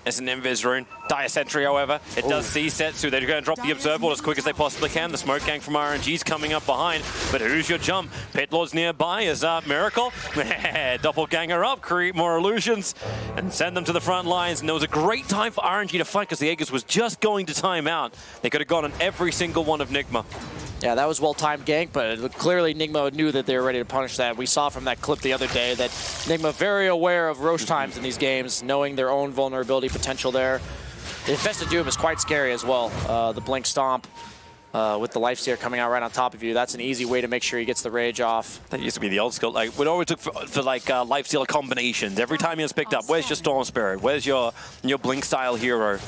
It's an Invis rune. Dire Sentry, however, it does see Setsu. They're going to drop the Observer as quick as they possibly can. The Smoke Gang from RNG's coming up behind. But who's your jump? Pit Lord's nearby. Is that Miracle? Doppelganger up, create more illusions, and send them to the front lines. And there was a great time for RNG to fight because the Aegis was just going to time out. They could have gone on every single one of Nigma. Yeah, that was well-timed gank, but clearly Nigma knew that they were ready to punish that. We saw from that clip the other day that Nigma very aware of Roche times in these games, knowing their own vulnerability potential there. The Infested Doom is quite scary as well. The Blink Stomp with the Lifestealer coming out right on top of you, that's an easy way to make sure he gets the rage off. That used to be the old school. Like, we'd always look for like Lifestealer combinations. Every time he was picked up, where's your Storm Spirit? Where's your Blink-style hero?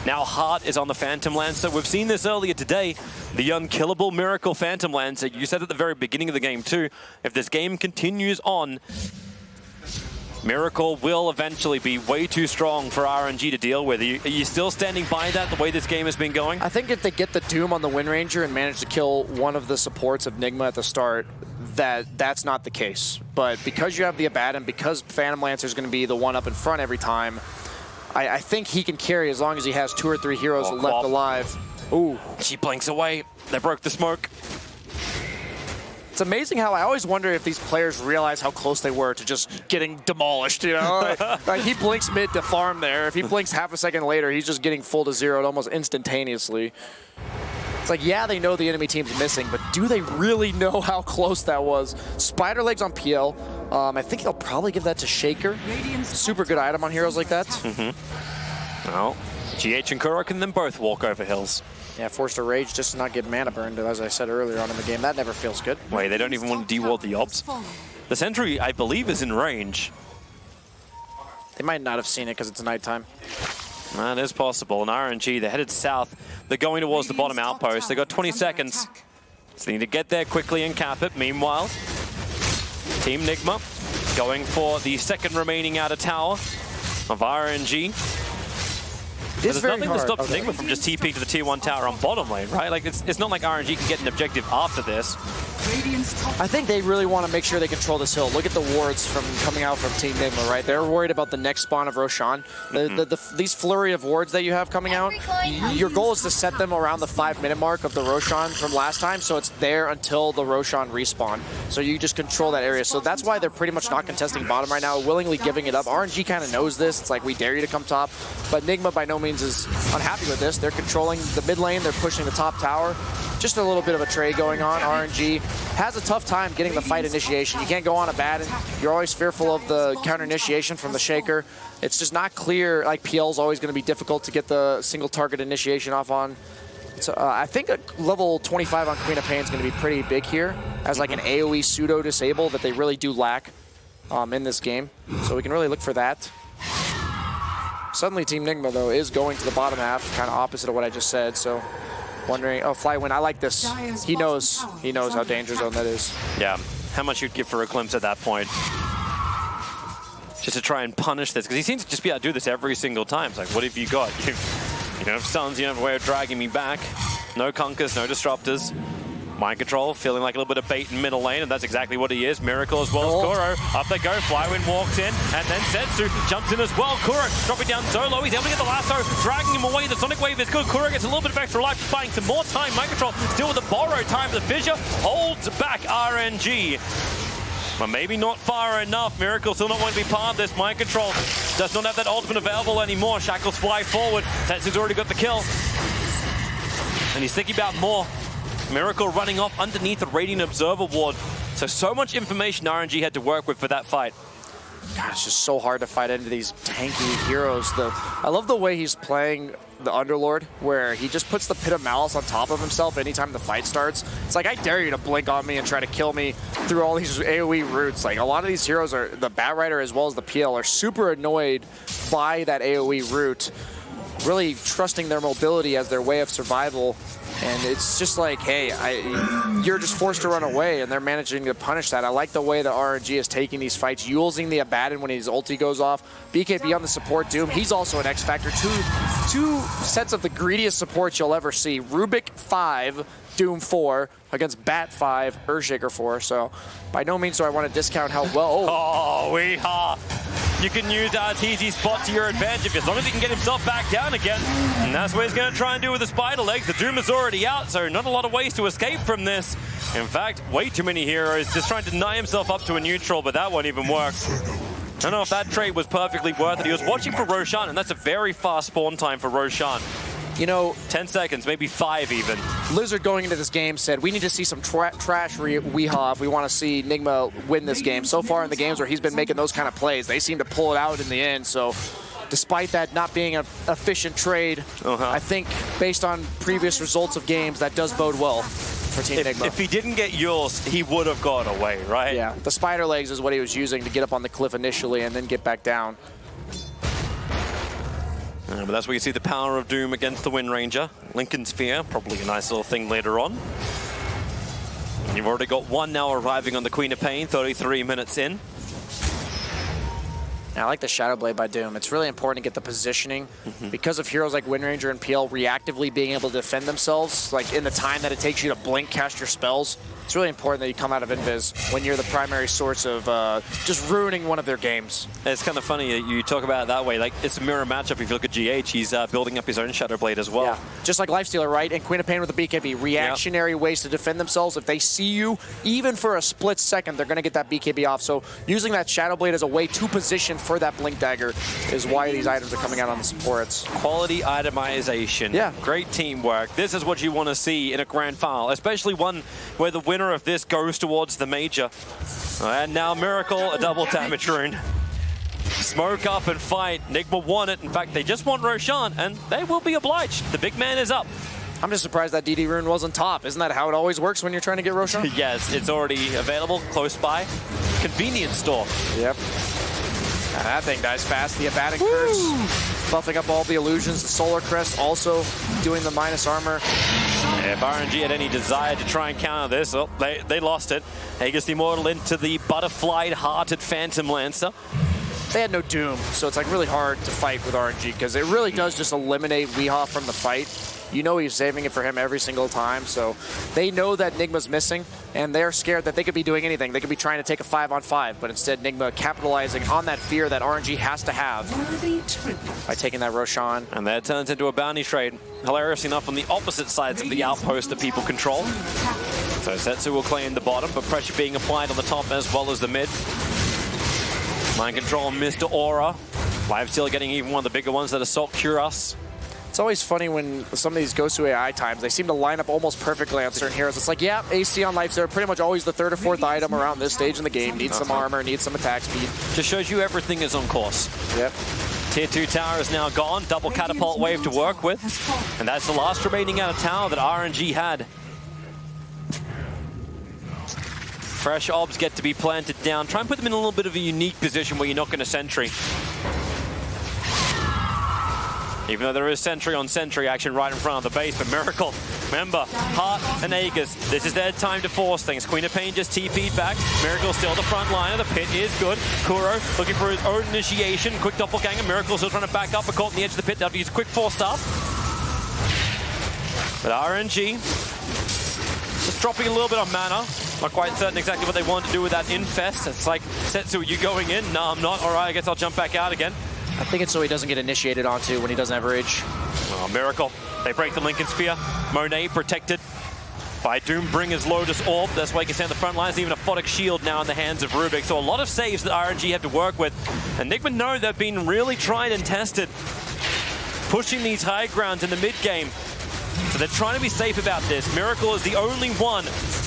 Now Heart is on the Phantom Lancer. We've seen this earlier today. The unkillable Miracle Phantom Lancer. You said at the very beginning of the game too, if this game continues on, Miracle will eventually be way too strong for RNG to deal with. Are you still standing by that, the way this game has been going? I think if they get the Doom on the Wind Ranger and manage to kill one of the supports of Nigma at the start, that's not the case. But because you have the Abaddon, because Phantom Lancer is going to be the one up in front every time, I think he can carry as long as he has 2 or 3 heroes left alive. Ooh. She blinks away. They broke the smoke. It's amazing how I always wonder if these players realize how close they were to just getting demolished, you know? Like he blinks mid to farm there. If he blinks half a second later, he's just getting full to zero almost instantaneously. It's like, yeah, they know the enemy team's missing, but do they really know how close that was? Spider legs on PL. I think he'll probably give that to Shaker. Super good item on heroes like that. Well, GH and Kuro can then both walk over hills. Yeah, forced to rage just to not get mana burned, as I said earlier on in the game. That never feels good. Wait, they don't even want to de-ward the obs? The sentry, I believe, is in range. They might not have seen it because it's nighttime. That is possible. And RNG, they're headed south. They're going towards the bottom outpost. They got 20 seconds. So they need to get there quickly and cap it. Meanwhile, Team Nigma going for the second remaining outer tower of RNG. There's nothing that stops Nigma from just TP to the tier 1 tower on bottom lane, right? Like, it's not like RNG can get an objective after this. I think they really want to make sure they control this hill. Look at the wards from coming out from Team Nigma, right? They're worried about the next spawn of Roshan. These flurry of wards that you have coming out, your goal is to set them around the 5-minute mark of the Roshan from last time, so it's there until the Roshan respawn. So you just control that area. So that's why they're pretty much not contesting bottom right now, willingly giving it up. RNG kind of knows this. It's like, we dare you to come top. But Nigma by no means is unhappy with this. They're controlling the mid lane. They're pushing the top tower. Just a little bit of a trade going on. RNG has a tough time getting the fight initiation. You can't go on a bad, and you're always fearful of the counter initiation from the Shaker. It's just not clear. Like, PL's always going to be difficult to get the single target initiation off on. So I think a level 25 on Queen of Pain is going to be pretty big here as like an AoE pseudo disable that they really do lack in this game. So we can really look for that. Suddenly Team Nigma though is going to the bottom half, kind of opposite of what I just said. So wondering, oh, Flywin, I like this. He knows how danger zone that is. Yeah, how much you'd give for a glimpse at that point. Just to try and punish this, because he seems to just be able to do this every single time. It's like, what have you got? You don't have stuns, you don't have a way of dragging me back. No Kunkers, no disruptors. Mind control, feeling like a little bit of bait in middle lane, and that's exactly what he is. Miracle as well as Kuro. Up they go, Flywin walks in, and then Setsu jumps in as well. Kuro dropping down so low, he's able to get the lasso, dragging him away. The Sonic Wave is good. Kuro gets a little bit of extra life, buying some more time. Mind control still with the borrow time. The fissure holds back RNG. But maybe not far enough. Miracle still not going to be part of this. Mind control does not have that ultimate available anymore. Shackles fly forward. Setsu's already got the kill. And he's thinking about more. Miracle running off underneath the Radiant Observer ward. So much information RNG had to work with for that fight. God, it's just so hard to fight into these tanky heroes. I love the way he's playing the Underlord, where he just puts the Pit of Malice on top of himself anytime the fight starts. It's like, I dare you to blink on me and try to kill me through all these AoE routes. Like, a lot of these heroes, are the Bat Rider as well as the PL, are super annoyed by that AoE route, really trusting their mobility as their way of survival. And it's just like, hey, you're just forced to run away, and they're managing to punish that. I like the way that RNG is taking these fights, using the Abaddon when his ulti goes off. BKB on the support Doom, he's also an X Factor. Two sets of the greediest supports you'll ever see. Rubik 5, Doom 4 against Bat 5, Earthshaker 4. So by no means do I want to discount how well. Oh, you can use RTZ's spot to your advantage as long as he can get himself back down again. And that's what he's going to try and do with the Spider Legs. The Doom is already out, so not a lot of ways to escape from this. In fact, way too many heroes just trying to deny himself up to a neutral, but that won't even work. I don't know if that trade was perfectly worth it. He was watching for Roshan, and that's a very fast spawn time for Roshan. You know, 10 seconds, maybe 5 even. Lizard going into this game said, we need to see some trash Weehaw if we want to see Nigma win this game. So far in the games where he's been making those kind of plays, they seem to pull it out in the end. So despite that not being an efficient trade, I think based on previous results of games, that does bode well for Team Nigma. If he didn't get yours, he would have gone away, right? Yeah, the Spider Legs is what he was using to get up on the cliff initially and then get back down. But that's where you see the power of Doom against the Wind Ranger. Lincoln Sphere, probably a nice little thing later on. And you've already got one now arriving on the Queen of Pain, 33 minutes in. I like the Shadow Blade by Doom. It's really important to get the positioning because of heroes like Wind Ranger and PL reactively being able to defend themselves, like in the time that it takes you to blink, cast your spells. It's really important that you come out of Invis when you're the primary source of just ruining one of their games. It's kind of funny that you talk about it that way. Like, it's a mirror matchup. If you look at GH, he's building up his own Shadow Blade as well. Yeah, just like Lifestealer, right? And Queen of Pain with the BKB. Reactionary ways to defend themselves. If they see you, even for a split second, they're going to get that BKB off. So using that Shadow Blade as a way to position for that Blink Dagger is why these items are coming out on the supports. Quality itemization. Yeah. Great teamwork. This is what you want to see in a grand final, especially one where the winner of this goes towards the major. And now Miracle, a double damage rune. Smoke up and fight. Nigma won it. In fact, they just want Roshan, and they will be obliged. The big man is up. I'm just surprised that DD rune wasn't top. Isn't that how it always works when you're trying to get Roshan? Yes, it's already available close by. Convenience store. Yep. And that thing dies fast. The Abatic Curse, buffing up all the illusions. The Solar Crest also doing the minus armor. If RNG had any desire to try and counter this, well, they lost it. Aegis the Immortal into the butterfly-hearted Phantom Lancer. They had no Doom, so it's like really hard to fight with RNG because it really does just eliminate Weehaw from the fight. You know he's saving it for him every single time, so they know that Nigma's missing, and they're scared that they could be doing anything. They could be trying to take a 5-on-5, but instead Nigma capitalizing on that fear that RNG has to have by taking that Roshan. And that turns into a bounty trade. Hilarious enough on the opposite sides of the outpost that people control. So Setsu will claim the bottom, but pressure being applied on the top as well as the mid. Mind control, Mr. Aura. Lifestealer getting even one of the bigger ones that Assault Cure Us. It's always funny when some of these Gosu AI times, they seem to line up almost perfectly on certain heroes. It's like, yeah, AC on Lifestealer, pretty much always the third or fourth item around this stage in the game. Needs some armor, needs some attack speed. Just shows you everything is on course. Yep. Tier 2 tower is now gone. Double catapult wave to work with. And that's the last remaining out of tower that RNG had. Fresh obs get to be planted down. Try and put them in a little bit of a unique position where you're not going to sentry. Even though there is sentry on sentry action right in front of the base, but Miracle, remember, Heart and Aegis, this is their time to force things. Queen of Pain just TP'd back. Miracle still the front liner. The pit is good. Kuro looking for his own initiation. Quick doppelganger. Miracle still trying to back up, but caught on the edge of the pit. They'll have to use a quick 4-star. But RNG just dropping a little bit on mana. Not quite certain exactly what they want to do with that infest. It's like, Setsu, are you going in? No, I'm not. All right, I guess I'll jump back out again. I think it's so he doesn't get initiated onto when he doesn't have Rage. Oh, Miracle. They break the Lincoln Sphere. Monet protected by Doombringer's Lotus Orb. That's why you can stand the front lines. Even a Photic Shield now in the hands of Rubik. So a lot of saves that RNG have to work with. And Nigma know they've been really tried and tested, pushing these high grounds in the mid game. So they're trying to be safe about this. Miracle is the only one.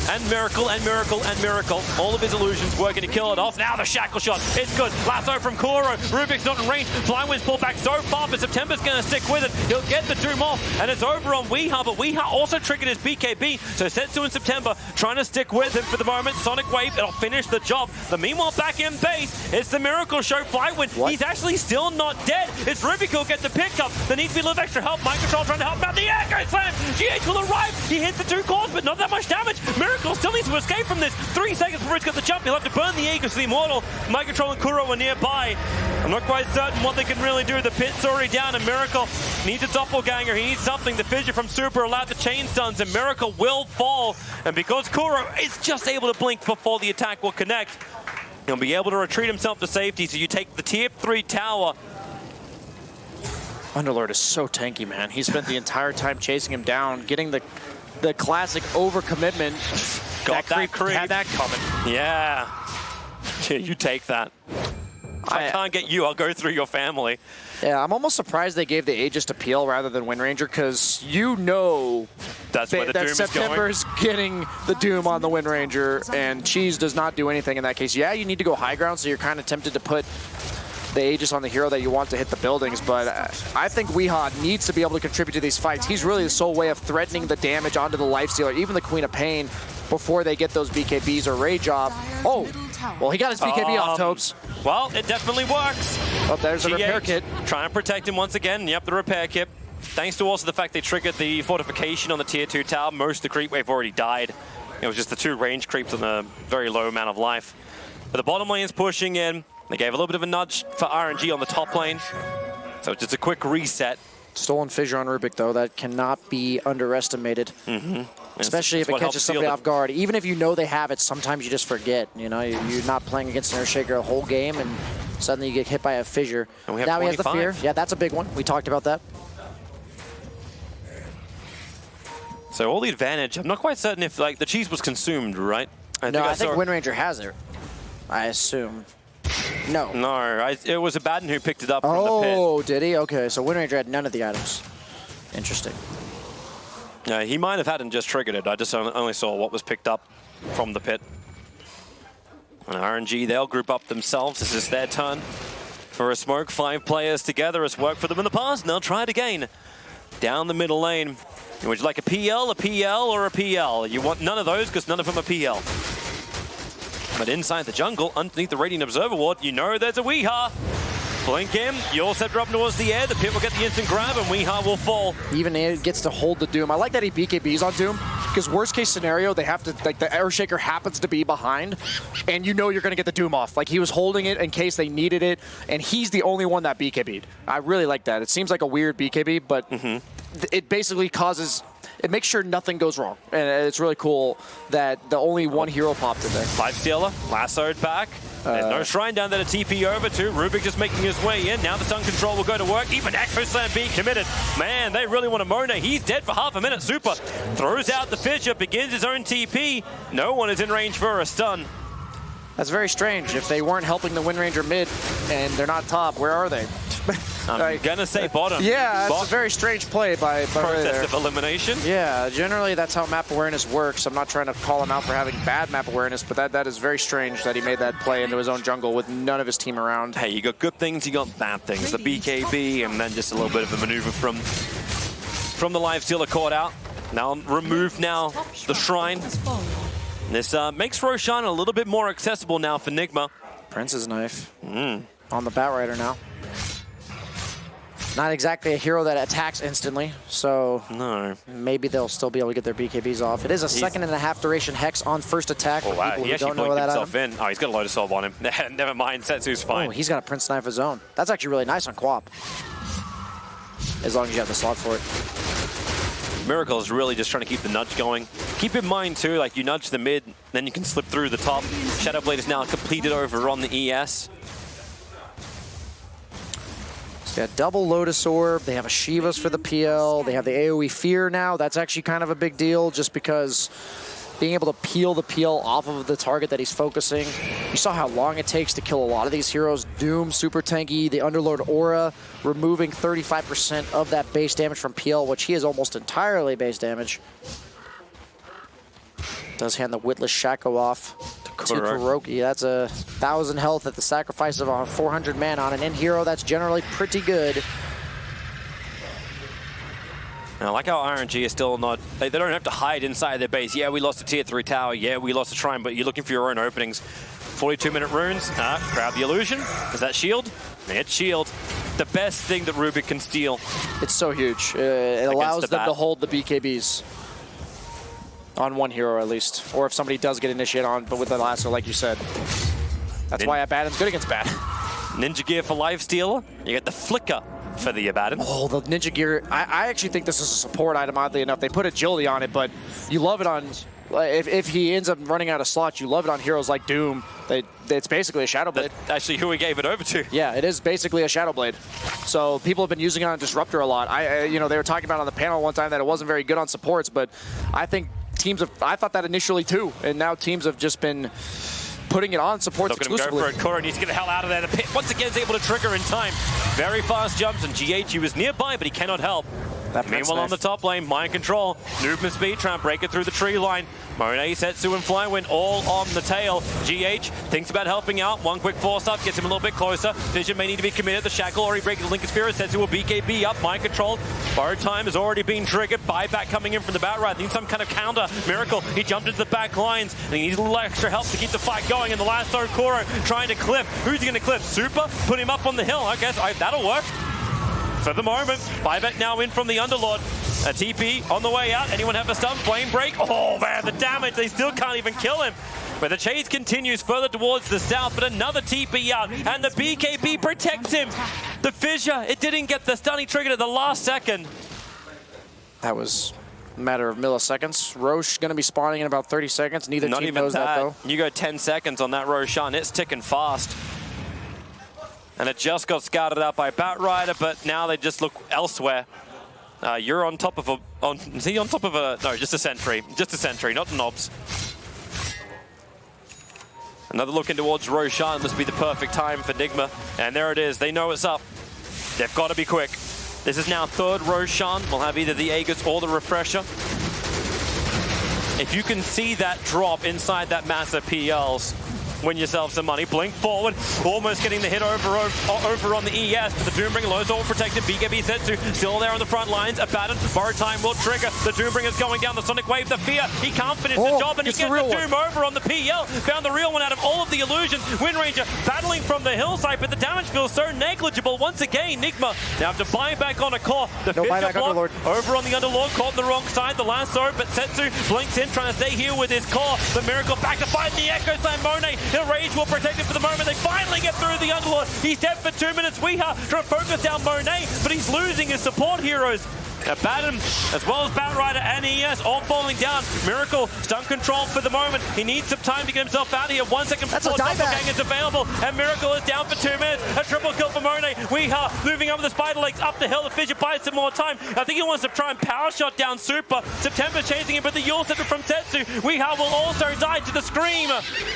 And Miracle, and Miracle, and Miracle. All of his illusions working to kill it off. Now the shackle shot. It's good. Lasso from Kuro. Rubik's not in range. Blindwind's pulled back so far, but September's going to stick with it. He'll get the Doom off, and it's over on Weehaw, but Weehaw also triggered his BKB. So Setsu and September trying to stick with him for the moment. Sonic Wave, it'll finish the job. But meanwhile, back in base, it's the Miracle Show. Flywind, he's actually still not dead. It's Rubik who'll get the pickup. There needs to be a little extra help. Mind Control trying to help him out. The Echo Slam! GH will arrive. He hits the 2 cores, but not that much damage. Miracle still needs to escape from this. 3 seconds before he's got the jump. He'll have to burn the Aegis to the Immortal. Mind Control and Kuro are nearby. I'm not quite certain what they can really do. The pit's already down, and Miracle needs a doppelganger. He needs something. The fissure from Super allowed the chain stuns, and Miracle will fall. And because Kuro is just able to blink before the attack will connect, he'll be able to retreat himself to safety. So you take the tier 3 tower. Underlord is so tanky, man. He spent the entire time chasing him down, getting the classic overcommitment. Got that creep. Had that coming. Yeah. You take that. If I can't get you, I'll go through your family. Yeah, I'm almost surprised they gave the Aegis to Peel rather than Wind Ranger, because you know that's where the Doom is going. September's getting the Doom on the Wind Ranger, and Cheese does not do anything in that case. Yeah, you need to go high ground, so you're kind of tempted to put the Aegis on the hero that you want to hit the buildings, but I think Weehaw needs to be able to contribute to these fights. He's really the sole way of threatening the damage onto the Lifestealer, even the Queen of Pain, before they get those BKBs or Rage off. Oh, well, he got his BKB off, Topes. Well, it definitely works. Oh, there's a repair kit. Trying to protect him once again. Yep, the repair kit. Thanks to also the fact they triggered the fortification on the tier 2 tower. Most of the creep wave already died. It was just the 2 range creeps on a very low amount of life. But the bottom lane is pushing in. They gave a little bit of a nudge for RNG on the top lane. So just a quick reset. Stolen Fissure on Rubik, though. That cannot be underestimated. And Especially if it catches somebody off guard. Even if you know they have it, sometimes you just forget. You know, you're not playing against an Earthshaker a whole game, and suddenly you get hit by a fissure. And we have now 25. he has the fear. Yeah, that's a big one. We talked about that. So all the advantage. I'm not quite certain if like the cheese was consumed, right? I think Wind Ranger has it. I assume. No. No, it was Abaddon who picked it up from the pit. Oh, did he? Okay, so Wind Ranger had none of the items. Interesting. Yeah, he might have had and just triggered it. I just only saw what was picked up from the pit. And RNG, they'll group up themselves. This is their turn for a smoke. 5 players together. It's worked for them in the past, and they'll try it again. Down the middle lane. Would you like a PL, or a PL? You want none of those because none of them are PL. But inside the jungle, underneath the Radiant Observer Ward, you know there's a Weehaw. Blink him, you'll set her up towards the air, the pit will get the instant grab, and Weehaw will fall. Even it gets to hold the Doom. I like that he BKBs on Doom, because worst case scenario, they have to, like the Earthshaker happens to be behind, and you know you're going to get the Doom off. Like he was holding it in case they needed it, and he's the only one that BKB'd. I really like that. It seems like a weird BKB, but it basically causes... It makes sure nothing goes wrong, and it's really cool that the only one hero popped in there. Lifestealer, lassoed back. There's no Shrine down there to TP over to. Rubik just making his way in. Now the stun control will go to work. Even Echo Slam being committed. Man, they really want to Mona. He's dead for half a minute. Super throws out the fissure, begins his own TP. No one is in range for a stun. That's very strange. If they weren't helping the Wind Ranger mid and they're not top, where are they? I'm gonna say bottom. Yeah, it's a very strange play by process of elimination. Yeah, generally that's how map awareness works. I'm not trying to call him out for having bad map awareness, but that is very strange that he made that play into his own jungle with none of his team around. Hey, you got good things, you got bad things. The BKB and then just a little bit of a maneuver from the Lifestealer caught out. Now removed the Shrine. This makes Roshan a little bit more accessible now for Nigma. Prince's Knife on the Batrider now. Not exactly a hero that attacks instantly, so maybe they'll still be able to get their BKBs off. It is a 2.5 duration Hex on first attack. Oh, wow. He actually blinked himself item. in. Oh, he's got a Lotus Orb on him. Never mind, Setsu's fine. Oh, he's got a Prince Knife of his own. That's actually really nice on Quap. As long as you have the slot for it. Miracle is really just trying to keep the nudge going. Keep in mind, too, like you nudge the mid, then you can slip through the top. Shadowblade is now completed over on the ES. They got double Lotus Orb. They have a Shivas for the PL. They have the AoE Fear now. That's actually kind of a big deal just because being able to peel the PL off of the target that he's focusing. You saw how long it takes to kill a lot of these heroes. Doom, super tanky, the Underlord Aura, removing 35% of that base damage from PL, which he is almost entirely base damage. Does hand the Witless Shaco off to Kuroki. That's 1,000 health at the sacrifice of a 400 man on an in-hero. That's generally pretty good. And I like how RNG is still not... They don't have to hide inside their base. Yeah, we lost a tier 3 tower. Yeah, we lost a shrine, but you're looking for your own openings. 42-minute runes. Grab the illusion. Is that shield? It's shield. The best thing that Rubik can steal. It's so huge. It allows them to hold the BKBs. On one hero, at least. Or if somebody does get initiated on, but with the lasso, like you said. That's why Abaddon's good against Bat. Ninja Gear for Lifestealer. You get the Flicker for the Abaddon. Oh, the Ninja Gear. I actually think this is a support item, oddly enough. They put agility on it, but you love it on... If he ends up running out of slots, you love it on heroes like Doom. It's basically a Shadow Blade. That's actually who he gave it over to. Yeah, it is basically a Shadow Blade. So people have been using it on Disruptor a lot. They were talking about on the panel one time that it wasn't very good on supports, but I think I thought that initially too, and now teams have just been putting it on supports exclusively. Go for it. Kuro needs to get the hell out of there. The pit once again is able to trigger in time. Very fast jumps, and GH, he was nearby, but he cannot help. Meanwhile, on the top lane, mind control, movement speed, trying to break it through the tree line. Monet, Setsu, and Flywind all on the tail. GH thinks about helping out. One quick force up gets him a little bit closer. Vision may need to be committed. The Shackle already breaking the Lincoln Sphere. Setsu will BKB up. Mind control. Borrowed time has already been triggered. Buyback coming in from the Batrider. Needs some kind of counter. Miracle. He jumped into the back lines. And he needs a little extra help to keep the fight going. And the last throw, Kuro trying to clip. Who's he going to clip? Super? Put him up on the hill. I guess that'll work. For the moment, buyback now in from the Underlord. A TP on the way out. Anyone have a stun? Flame break. Oh man, the damage. They still can't even kill him. But the chase continues further towards the south, but another TP out. And the BKB protects him. The fissure, it didn't get the stun. He triggered at the last second. That was matter of milliseconds. Roche going to be spawning in about 30 seconds. Neither Not team even knows that, though. You go 10 seconds on that Roshan. It's ticking fast. And it just got scouted out by Batrider, but now they just look elsewhere. You're on top of a... is he on top of a... No, just a sentry. Just a sentry, not knobs. Another look in towards Roshan. Must be the perfect time for Nigma. And there it is. They know it's up. They've got to be quick. This is now third Roshan. We'll have either the Aegis or the Refresher. If you can see that drop inside that mass of PLs, win yourself some money. Blink forward, almost getting the hit over on the ES, but the Doombringer lows all protected. BKB Setsu still there on the front lines. Abaddon, borrow time will trigger. The Doombringer's going down the Sonic Wave. The fear, he can't finish the job, and he gets the Doom over on the PL. Found the real one out of all of the illusions. Wind Ranger battling from the hillside, but the damage feels so negligible. Once again, Nigma now have to buy back on a core. The Fisher block over on the Underlord, caught on the wrong side. The lasso, but Setsu blinks in, trying to stay here with his core. The Miracle back to fight the Echo Slam. Monet, he'll rage will protect him for the moment. They finally get through the Underlord. He's dead for 2 minutes. Weeha trying to focus down Monet, but he's losing his support heroes. Abaddon, as well as Batrider and ES, all falling down. Miracle, stun control for the moment. He needs some time to get himself out of here. 1 second before Doppelgang is available, and Miracle is down for 2 minutes. A triple kill for Monet. Weeha moving over the spider legs up the hill. The Fissure buys some more time. I think he wants to try and power shot down Super. September chasing him, but the Yule Scepter from Setsu. Weeha will also die to the Scream.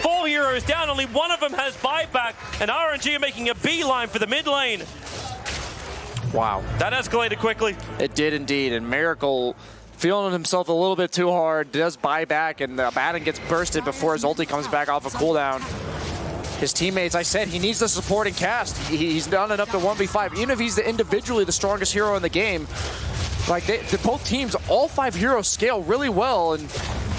4 heroes down, only one of them has buyback, and RNG are making a beeline for the mid lane. Wow. That escalated quickly. It did indeed, and Miracle feeling himself a little bit too hard, does buy back, and Abaddon gets bursted before his ulti comes back off a cooldown. His teammates, I said, he needs the supporting cast. He's done enough to 1v5. Even if he's individually the strongest hero in the game, like both teams, all 5 heroes scale really well, and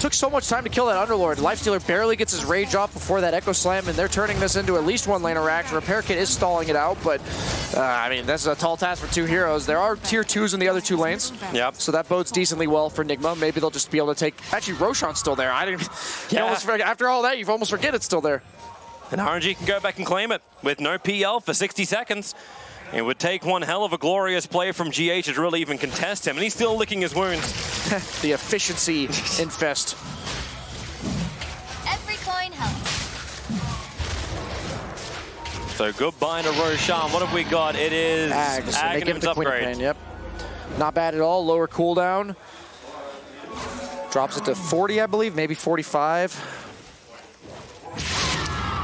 took so much time to kill that Underlord. Lifestealer barely gets his rage off before that Echo Slam, and they're turning this into at least 1 laner rack. Repair Kit is stalling it out, but I mean, that's a tall task for 2 heroes. There are tier 2s in the other 2 lanes. Yep. So that bodes decently well for Nigma. Maybe they'll just be able to take... Actually, Roshan's still there. I didn't... Yeah. After all that, you almost forget it's still there. And RNG can go back and claim it with no PL for 60 seconds. It would take one hell of a glorious play from GH to really even contest him, and he's still licking his wounds. The efficiency infest. Every coin helps. So goodbye to Roshan. What have we got? It is Aghanim's upgrade. Yep. Not bad at all. Lower cooldown. Drops it to 40, I believe, maybe 45.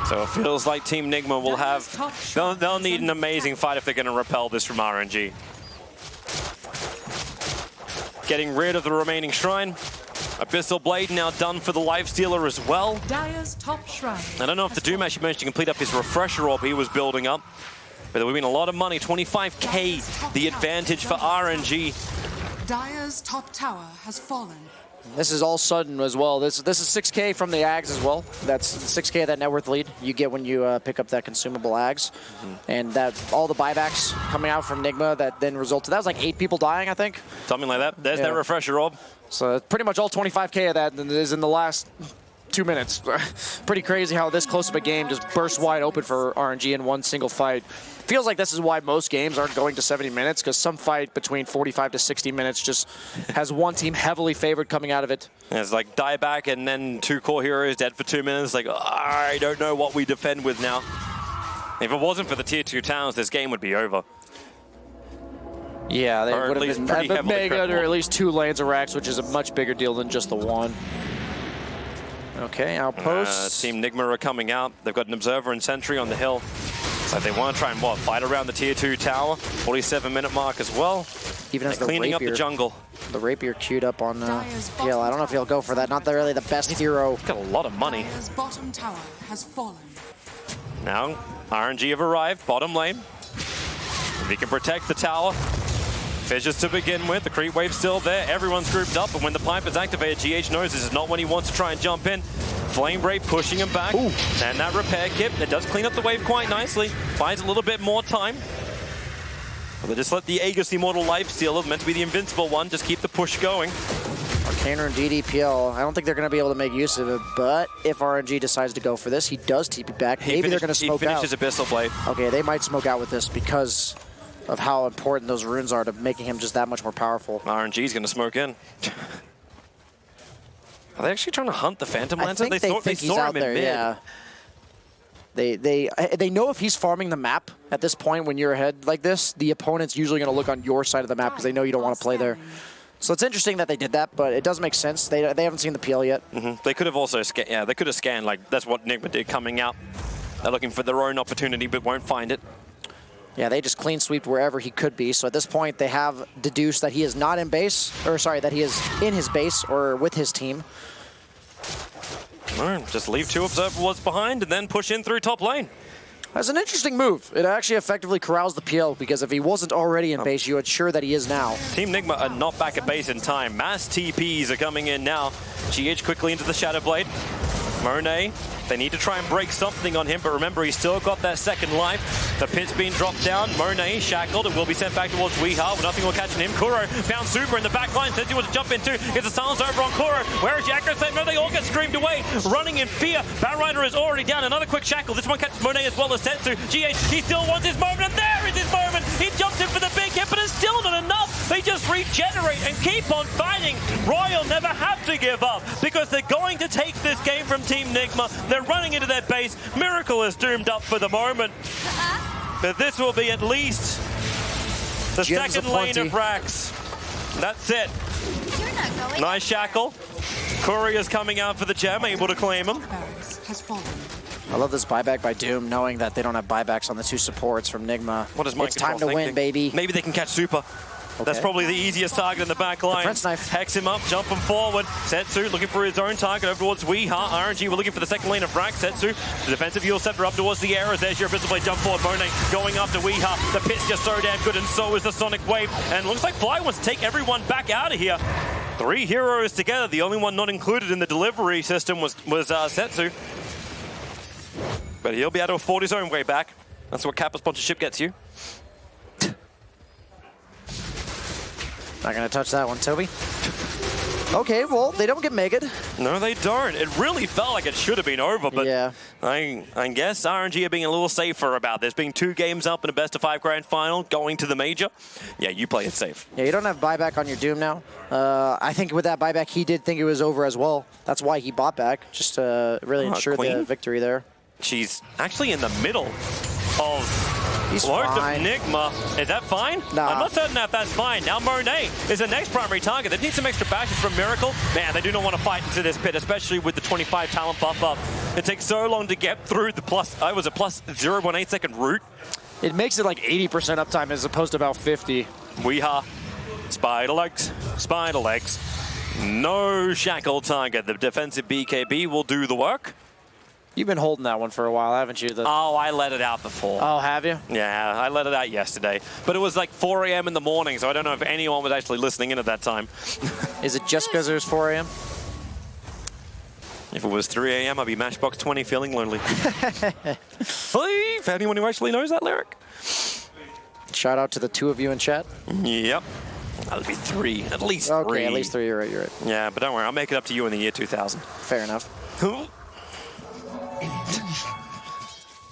So it feels like Team Nigma will have... They'll need an amazing fight if they're going to repel this from RNG. Getting rid of the remaining Shrine. Abyssal Blade now done for the Lifestealer as well. Dire's top shrine. I don't know if the Doom actually managed to complete up his Refresher Orb he was building up. But there would have been a lot of money, 25k, the advantage for RNG. Dire's top tower has fallen. This is all sudden as well. This is 6k from the Ags as well. That's 6k of that net worth lead you get when you pick up that consumable Ags. And that all the buybacks coming out from Nigma that then resulted. That was like 8 people dying, I think. Something like that. There's that Refresher Orb. So pretty much all 25k of that is in the last 2 minutes. Pretty crazy how this close of a game just burst wide open for RNG in one single fight. Feels like this is why most games aren't going to 70 minutes, because some fight between 45 to 60 minutes just has one team heavily favored coming out of it. And it's like dieback and then 2 core heroes dead for 2 minutes. Like, I don't know what we defend with now. If it wasn't for the tier 2 towns, this game would be over. Yeah, they would have been mega under at least 2 lanes of racks, which is a much bigger deal than just the 1. Okay, outposts. Team Nigma are coming out. They've got an Observer and Sentry on the hill. So they want to try and, fight around the tier 2 tower. 47-minute mark as well. Even as the cleaning rapier, up the jungle. The Rapier queued up on PL. I don't know if he'll go for that. Not really the best hero. Got a lot of money. Dire's bottom tower has fallen. Now, RNG have arrived, bottom lane. If he can protect the tower. Fissures to begin with, the creep wave's still there, everyone's grouped up, but when the pipe is activated, GH knows this is not when he wants to try and jump in. Flame Break pushing him back, and that repair kit, it does clean up the wave quite nicely, buys a little bit more time. But they just let the Aegis Immortal Lifestealer, meant to be the invincible one, just keep the push going. Arcaner and DDPL, I don't think they're going to be able to make use of it, but if RNG decides to go for this, he does TP back. Maybe they're going to smoke out. He finishes Abyssal Blade. Okay, they might smoke out with this because of how important those runes are to making him just that much more powerful. RNG's going to smoke in. Are they actually trying to hunt the Phantom I Lancer? think they think he's out there, yeah. They know if he's farming the map at this point when you're ahead like this, the opponent's usually going to look on your side of the map because they know you don't want to play there. So it's interesting that they did that, but it does make sense. They haven't seen the PL yet. They could have also they could have scanned, like that's what Nigma did coming out. They're looking for their own opportunity but won't find it. Yeah, they just clean sweeped wherever he could be. So at this point, they have deduced that he is not in base, or sorry, that he is in his base or with his team. All right, just leave 2 observer wards behind and then push in through top lane. That's an interesting move. It actually effectively corrals the PL because if he wasn't already in base, you would sure that he is now. Team Nigma are not back at base in time. Mass TPs are coming in now. GH quickly into the Shadow Blade. Monet, they need to try and break something on him, but remember, he's still got that second life. The pit's being dropped down. Monet shackled and will be sent back towards Weeha, but nothing will catch him. Kuro found Super in the back line, says he wants to jump into. Gets a silence over on Kuro. Where is Yakko? No, they all get streamed away. Running in fear. Batrider is already down. Another quick shackle. This one catches Monet as well as Setsu. GH, he still wants his moment, and there is his moment. He jumps in for the big hit, but it's still not enough. They just regenerate and keep on fighting. Royal never have to give up because they're going to take this game from Team Nigma. They're running into their base. Miracle is doomed up for the moment. But this will be at least the second lane of Rax. That's it. Nice shackle. Curry is coming out for the gem, able to claim him. Has fallen. I love this buyback by Doom, knowing that they don't have buybacks on the 2 supports from Nigma. What is Mind It's time to Control win, thinking? baby. Maybe they can catch Super. That's probably the easiest target in the back line. Prince Knife. Hex him up, jump him forward. Setsu looking for his own target over towards Weeha. RNG we're looking for the second lane of Rax. Setsu, the defensive heal scepter up towards the arrows. There's your visible jump forward. Monet going after Weeha. The pit's just so damn good, and so is the Sonic Wave. And looks like Fly wants to take everyone back out of here. 3 heroes together. The only one not included in the delivery system was Setsu. But he'll be able to afford his own way back. That's what Kappa sponsorship gets you. Not going to touch that one, Toby. Okay, well, they don't get megaed. No, they don't. It really felt like it should have been over, but yeah. I guess RNG are being a little safer about this. Being 2 games up in a best-of-5 grand final, going to the major. Yeah, you play it safe. Yeah, you don't have buyback on your Doom now. I think with that buyback, he did think it was over as well. That's why he bought back, just to really ensure the victory there. She's actually in the middle of... He's Lord of fine. Nigma. Is that fine? Nah. I'm not certain that that's fine. Now Monet is the next primary target. They need some extra bashes from Miracle. Man, they do not want to fight into this pit, especially with the 25 talent buff up. It takes so long to get through the plus 0.8 second route. It makes it like 80% uptime as opposed to about 50. Weeha. Spider legs. No shackle target. The defensive BKB will do the work. You've been holding that one for a while, haven't you? Oh, I let it out before. Oh, have you? Yeah, I let it out yesterday. But it was like 4 a.m. in the morning, so I don't know if anyone was actually listening in at that time. Is it just because it was 4 a.m.? If it was 3 a.m., I'd be Matchbox 20 feeling lonely. For anyone who actually knows that lyric. Shout out to the 2 of you in chat. Yep. That'll be 3. At least 3. Okay, at least 3. You're right. Yeah, but don't worry. I'll make it up to you in the year 2000. Fair enough.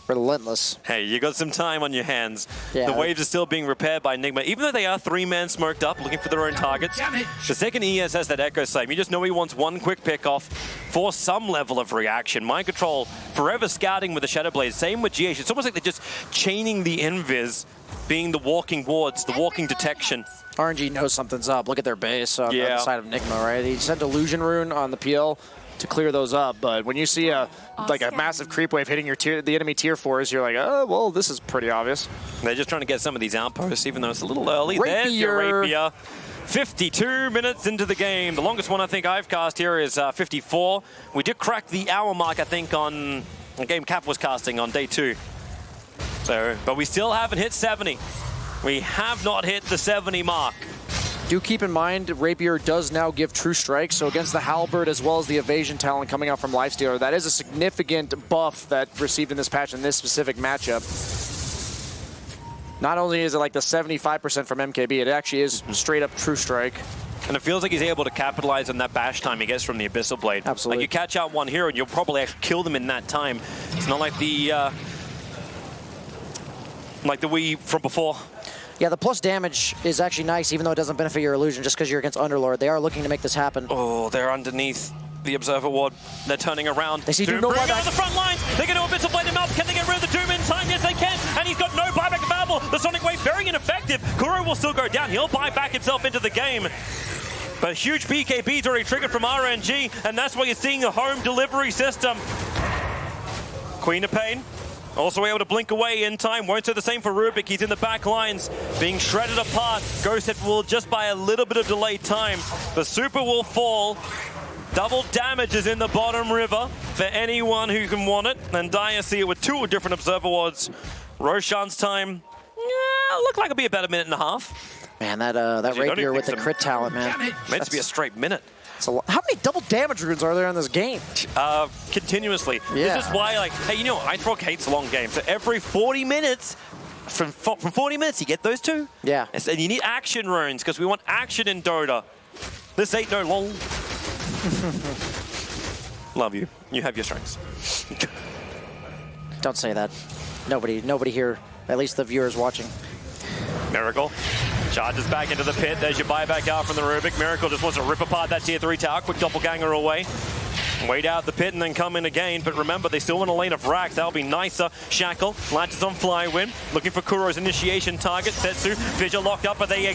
Relentless. Hey, you got some time on your hands. Yeah. The waves are still being repaired by Nigma. Even though they are 3-man smoked up, looking for their own targets. The second ES has that Echo Slam. You just know he wants one quick pick-off for some level of reaction. Mind Control forever scouting with the Shadow Blade. Same with GH. It's almost like they're just chaining the invis, being the walking wards, the walking detection. RNG knows something's up. Look at their base on the other side of Nigma, right? He sent Illusion Rune on the PL to clear those up, but when you see a massive creep wave hitting the enemy tier 4s, you're like, oh, well, this is pretty obvious. They're just trying to get some of these outposts, even though it's a little early. Rapier. There's your Rapier. 52 minutes into the game. The longest one I think I've cast here is 54. We did crack the hour mark, I think, on the game Cap was casting on day 2. So, but we still haven't hit 70. We have not hit the 70 mark. Do keep in mind, Rapier does now give True Strike, so against the Halberd as well as the Evasion talent coming out from Lifestealer, that is a significant buff that received in this patch in this specific matchup. Not only is it like the 75% from MKB, it actually is straight up True Strike. And it feels like he's able to capitalize on that bash time he gets from the Abyssal Blade. Absolutely. Like you catch out one hero and you'll probably actually kill them in that time. It's not like the Wii from before. Yeah, the plus damage is actually nice, even though it doesn't benefit your illusion, just because you're against Underlord. They are looking to make this happen. Oh, they're underneath. The Observer Ward, they're turning around. They see Doom no bringing buyback. on the front lines. They're going to a bit of blade him up. Can they get rid of the Doom in time? Yes, they can. And he's got no buyback available. The Sonic Wave very ineffective. Kuro will still go down. He'll buy back himself into the game. But huge BKB's already triggered from RNG, and that's why you're seeing the home delivery system. Queen of Pain also able to blink away in time. Won't do the same for Rubik. He's in the back lines, being shredded apart. Ghosthead will just by a little bit of delayed time. The Super will fall. Double damage is in the bottom river for anyone who can want it. And Dire see it with 2 different Observer Wards. Roshan's time, looked like it'll be about a minute and a half. Man, that rapier with the crit talent, man. Meant to be a straight minute. How many double damage runes are there in this game? Continuously. Yeah. This is why, like, hey, you know, Ice Rock hates long games. So every 40 minutes, from 40 minutes, you get those 2. Yeah. And you need action runes, because we want action in Dota. This ain't no long. Love you. You have your strengths. Don't say that. Nobody here, at least the viewers watching. Miracle charges back into the pit. There's your buyback out from the Rubik. Miracle just wants to rip apart that tier 3 tower. Quick doppelganger away. Wait out the pit and then come in again. But remember, they still want a lane of racks. That'll be nicer. Shackle latches on Flywin. Looking for Kuro's initiation target. Setsu, Fissure locked up, but they're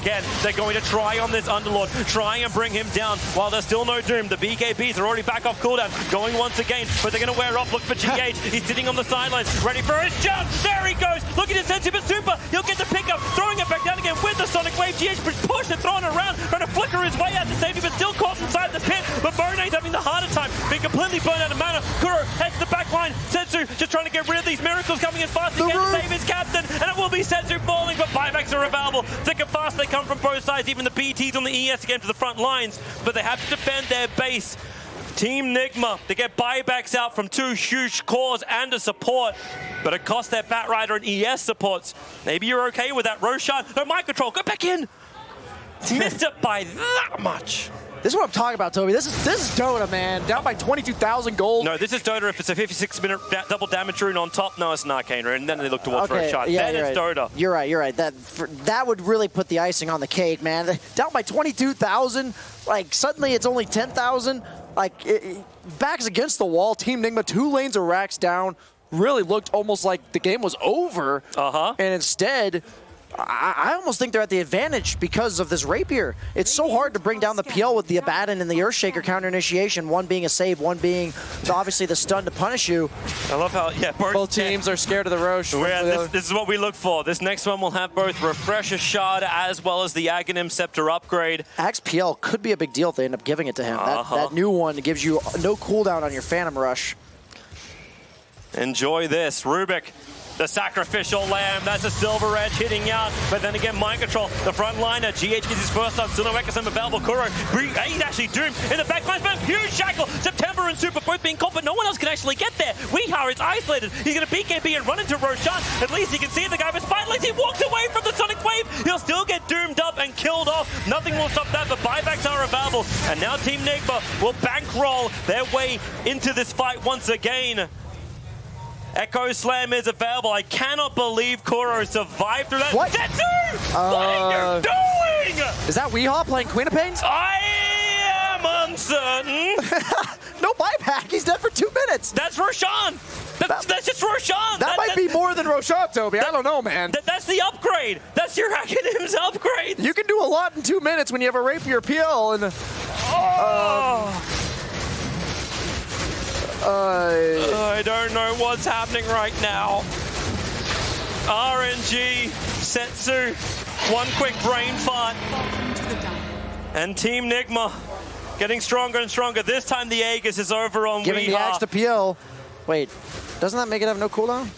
going to try on this Underlord. Try and bring him down while there's still no Doom. The BKBs are already back off cooldown. Going once again, but they're going to wear off. Look for GH. He's sitting on the sidelines, ready for his jump. There he goes. Look at his Setsu, but Super. He'll get the pickup. Throwing it back down again with the Sonic Wave. GH push and throwing it around. Trying to flicker his way out to safety, but still caught inside the pit. But Bone's having the harder time. Being completely burned out of mana. Kuro heads to the back line. Setsu just trying to get rid of these miracles coming in fast again to save his captain. And it will be Setsu falling, but buybacks are available. Thick and fast they come from both sides. Even the BTs on the ES again to the front lines. But they have to defend their base. Team Nigma, they get buybacks out from 2 huge cores and a support. But it costs their Batrider and ES supports. Maybe you're okay with that. Roshan, no mind control, go back in. Missed it by that much. This is what I'm talking about, Toby. This is Dota, man. Down by 22,000 gold. No, this is Dota if it's a 56-minute double damage rune on top. No, it's an arcane rune. And then they look towards Roshan. Yeah, then it's right. Dota. You're right. That would really put the icing on the cake, man. Down by 22,000. Like, suddenly it's only 10,000. Like, backs against the wall. Team Nigma, 2 lanes of racks down. Really looked almost like the game was over. And instead, I almost think they're at the advantage because of this rapier. It's so hard to bring down the PL with the Abaddon and the Earthshaker counter initiation. One being a save, one being obviously the stun to punish you. I love how, both teams are scared of the Roche. This is what we look for. This next one will have both Refresher Shard as well as the Aghanim Scepter upgrade. Axe PL could be a big deal if they end up giving it to him. That new one gives you no cooldown on your Phantom Rush. Enjoy this. Rubik, the sacrificial lamb. That's a silver edge hitting out. But then again, mind control. The front liner. GH gets his first on. Still no Ekasem available. Kuro. He's actually doomed in the back line. Huge shackle. September and Super both being caught, but no one else can actually get there. Weehar is isolated. He's going to BKB and run into Roshan. At least he can see the guy, but Spiteless, he walks away from the Sonic Wave. He'll still get doomed up and killed off. Nothing will stop that, but buybacks are available. And now Team Nigma will bankroll their way into this fight once again. Echo Slam is available. I cannot believe Kuro survived through that. What? Setsu! What are you doing? Is that Weehawk playing Queen of Pains? I am uncertain. No buyback. He's dead for 2 minutes. That's Roshan. That's just Roshan. That might be more than Roshan, Toby. I don't know, man. That's the upgrade. That's your Aghanim's upgrade. You can do a lot in 2 minutes when you have a rapier PL and. I don't know what's happening right now. RNG, Setsu, one quick brain fart. And Team Nigma getting stronger and stronger. This time the Aegis is over on Giving the Axe to PL. Wait, doesn't that make it have no cooldown?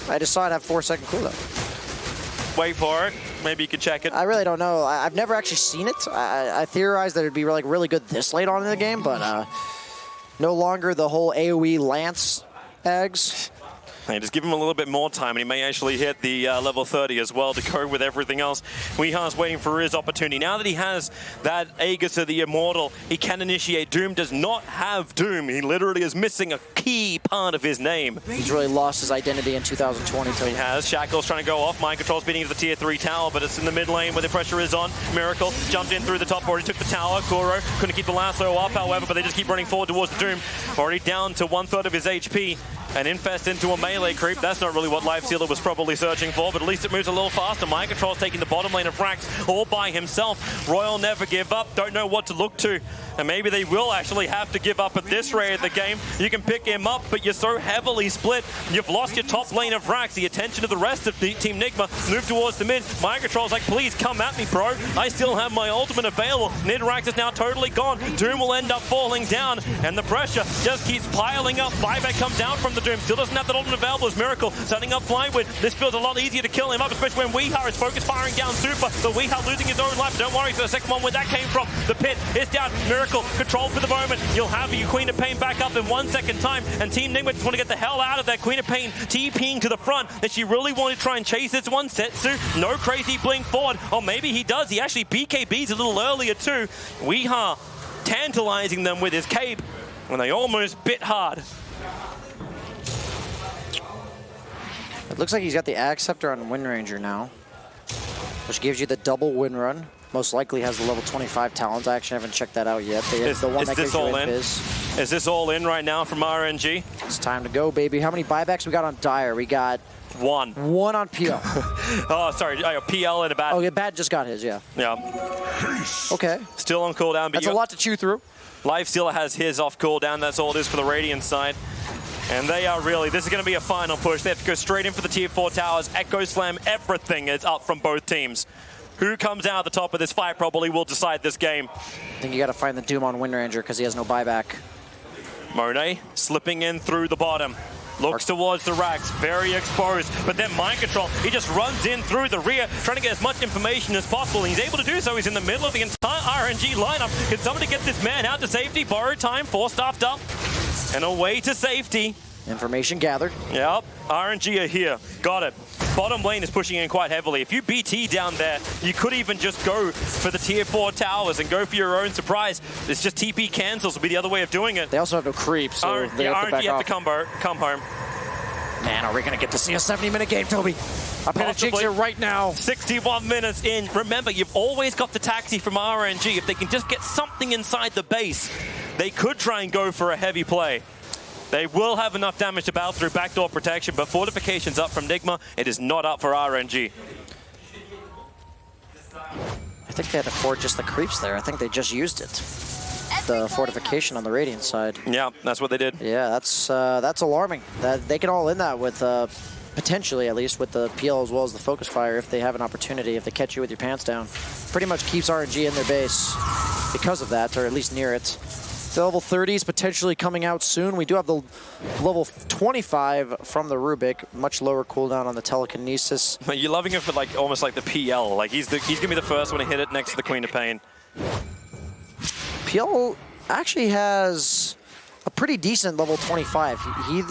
I just saw it have 4-second cooldown. Wait for it. Maybe you could check it. I really don't know. I've never actually seen it. I theorized that it'd be really good this late on in the game, but no longer the whole AoE Lance eggs. Hey, just give him a little bit more time, and he may actually hit the level 30 as well to go with everything else. Weeha's waiting for his opportunity. Now that he has that Aegis of the Immortal, he can initiate. Doom does not have Doom. He literally is missing a key part of his name. He's really lost his identity in 2020. He has. Shackle's trying to go off. Mind Control's beating the tier 3 tower, but it's in the mid lane where the pressure is on. Miracle jumped in through the top, already took the tower. Kuro couldn't keep the lasso up, however, but they just keep running forward towards the Doom. Already down to 1/3 of his HP. And Infest into a melee creep. That's not really what Lifestealer was probably searching for, but at least it moves a little faster. Mind Control's taking the bottom lane of Rax all by himself. Royal never give up. Don't know what to look to. And maybe they will actually have to give up at this rate of the game. You can pick him up, but you're so heavily split. You've lost your top lane of Rax. The attention of the rest of the Team Nigma move towards the mid. Mind Control's like, please come at me, bro. I still have my ultimate available. Mid Rax is now totally gone. Doom will end up falling down, and the pressure just keeps piling up. Buyback comes out from the Doom. Still doesn't have that ultimate available as Miracle setting up Flywood. This feels a lot easier to kill him up, especially when Weeha is focused firing down Super. But Weeha losing his own life. Don't worry for the second one where that came from. The pit is down. Miracle controlled for the moment. You'll have your Queen of Pain back up in 1 second time. And Team Nigma just want to get the hell out of that. Queen of Pain TPing to the front. That she really wanted to try and chase this one. Setsu, no crazy blink forward. Or maybe he does. He actually BKBs a little earlier too. Weeha tantalizing them with his cape when they almost bit hard. It looks like he's got the Axe Scepter on Wind Ranger now, which gives you the double win run. Most likely has the level 25 talent. I actually haven't checked that out yet. Is this all in? Is this all in right now from RNG? It's time to go, baby. How many buybacks we got on Dire? We got one on PL. Oh, sorry. PL and a bad. Oh, yeah, Bad just got his, yeah. Yeah. Okay. Still on cooldown. But that's a lot to chew through. Lifestealer has his off cooldown. That's all it is for the Radiant side. And they are really, this is going to be a final push. They have to go straight in for the tier 4 towers. Echo Slam, everything is up from both teams. Who comes out at the top of this fight probably will decide this game. I think you got to find the Doom on Wind Ranger because he has no buyback. Monet slipping in through the bottom. Looks towards the Rax, very exposed, but then Mind Control, he just runs in through the rear, trying to get as much information as possible, and he's able to do so. He's in the middle of the entire RNG lineup. Can somebody get this man out to safety? Borrowed time, 4-staffed up, and away to safety. Information gathered. Yep, RNG are here, got it. Bottom lane is pushing in quite heavily. If you BT down there, you could even just go for the tier 4 towers and go for your own surprise. It's just TP cancels will be the other way of doing it. They also have no creeps, so they have to back RNG off. have to come home. Man, are we going to get to see a 70-minute game, Toby? I'm going to jinx it right now. 61 minutes in. Remember, you've always got the taxi from RNG. If they can just get something inside the base, they could try and go for a heavy play. They will have enough damage to battle through backdoor protection, but fortification's up from Nigma. It is not up for RNG. I think they had to fort just the creeps there. I think they just used it. The fortification on the Radiant side. Yeah, that's what they did. Yeah, that's alarming. That they can all in that with potentially at least with the PL as well as the focus fire if they have an opportunity. If they catch you with your pants down, pretty much keeps RNG in their base because of that, or at least near it. The level 30s potentially coming out soon. We do have the level 25 from the Rubik, much lower cooldown on the telekinesis. You're loving it for like almost like the PL. Like he's gonna be the first one to hit it next to the Queen of Pain. PL actually has a pretty decent level 25.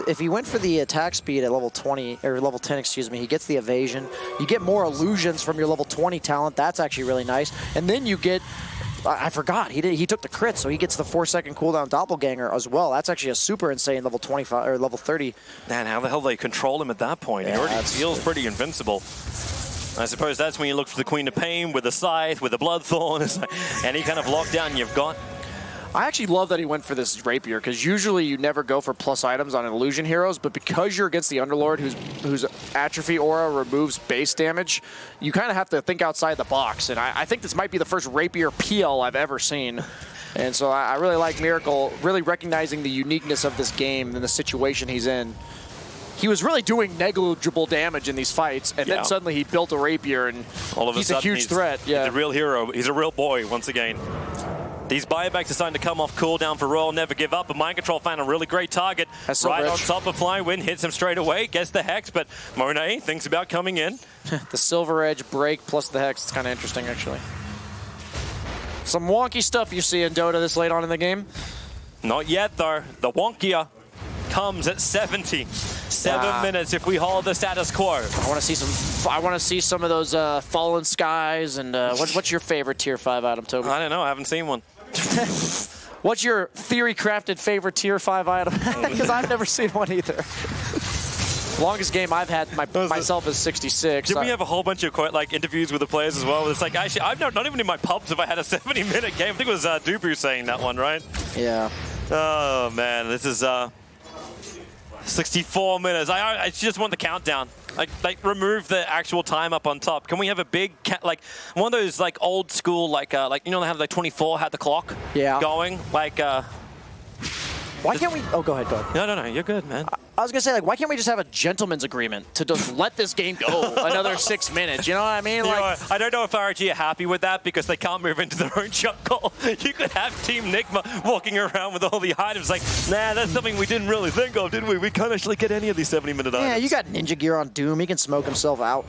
If he went for the attack speed at level 20 or level 10, excuse me, he gets the evasion. You get more illusions from your level 20 talent. That's actually really nice. And then you get, I forgot, he took the crit, so he gets the 4-second cooldown doppelganger as well. That's actually a super insane level 25 or level 30. Man, how the hell do they control him at that point? Yeah, he already feels pretty invincible. I suppose that's when you look for the Queen of Pain with the Scythe, with the Bloodthorn. Any kind of lockdown you've got. I actually love that he went for this Rapier, because usually you never go for plus items on illusion heroes, but because you're against the Underlord whose Atrophy Aura removes base damage, you kind of have to think outside the box, and I think this might be the first Rapier PL I've ever seen. And so I really like Miracle really recognizing the uniqueness of this game and the situation he's in. He was really doing negligible damage in these fights, and then suddenly he built a Rapier, and all of he's a huge threat. Yeah, he's a real hero. He's a real boy once again. These buybacks are starting to come off cooldown for Royal Never Give Up, but Mind Control found a really great target. Right on top of Flywind, hits him straight away, gets the Hex, but Monet thinks about coming in. The Silver Edge break plus the Hex, it's kind of interesting actually. Some wonky stuff you see in Dota this late on in the game. Not yet though. The wonkier comes at 70. 7 minutes if we hold the status quo. I want to see some. I want to see some of those fallen skies. And what's your favorite tier 5 item, Toby? I don't know. I haven't seen one. What's your theory-crafted favorite tier 5 item? Because I've never seen one either. Longest game I've had myself is 66. Did we have a whole bunch of interviews with the players as well? It's like, actually, I've not even in my pubs have I had a 70-minute game. I think it was Dubu saying that one, right? Yeah. Oh, man. This is 64 minutes. I just want the countdown. Like remove the actual time up on top. Can we have a big one of those old school they have 24 had the clock going Why can't we? Oh, go ahead. No, you're good, man. I was gonna say why can't we just have a gentleman's agreement to just let this game go another 6 minutes? You know what I mean? I don't know if RG are happy with that because they can't move into their own shot call. You could have Team Nigma walking around with all the items nah, that's something we didn't really think of, didn't we? We can't actually get any of these 70-minute items. Yeah, you got Ninja Gear on Doom. He can smoke himself out.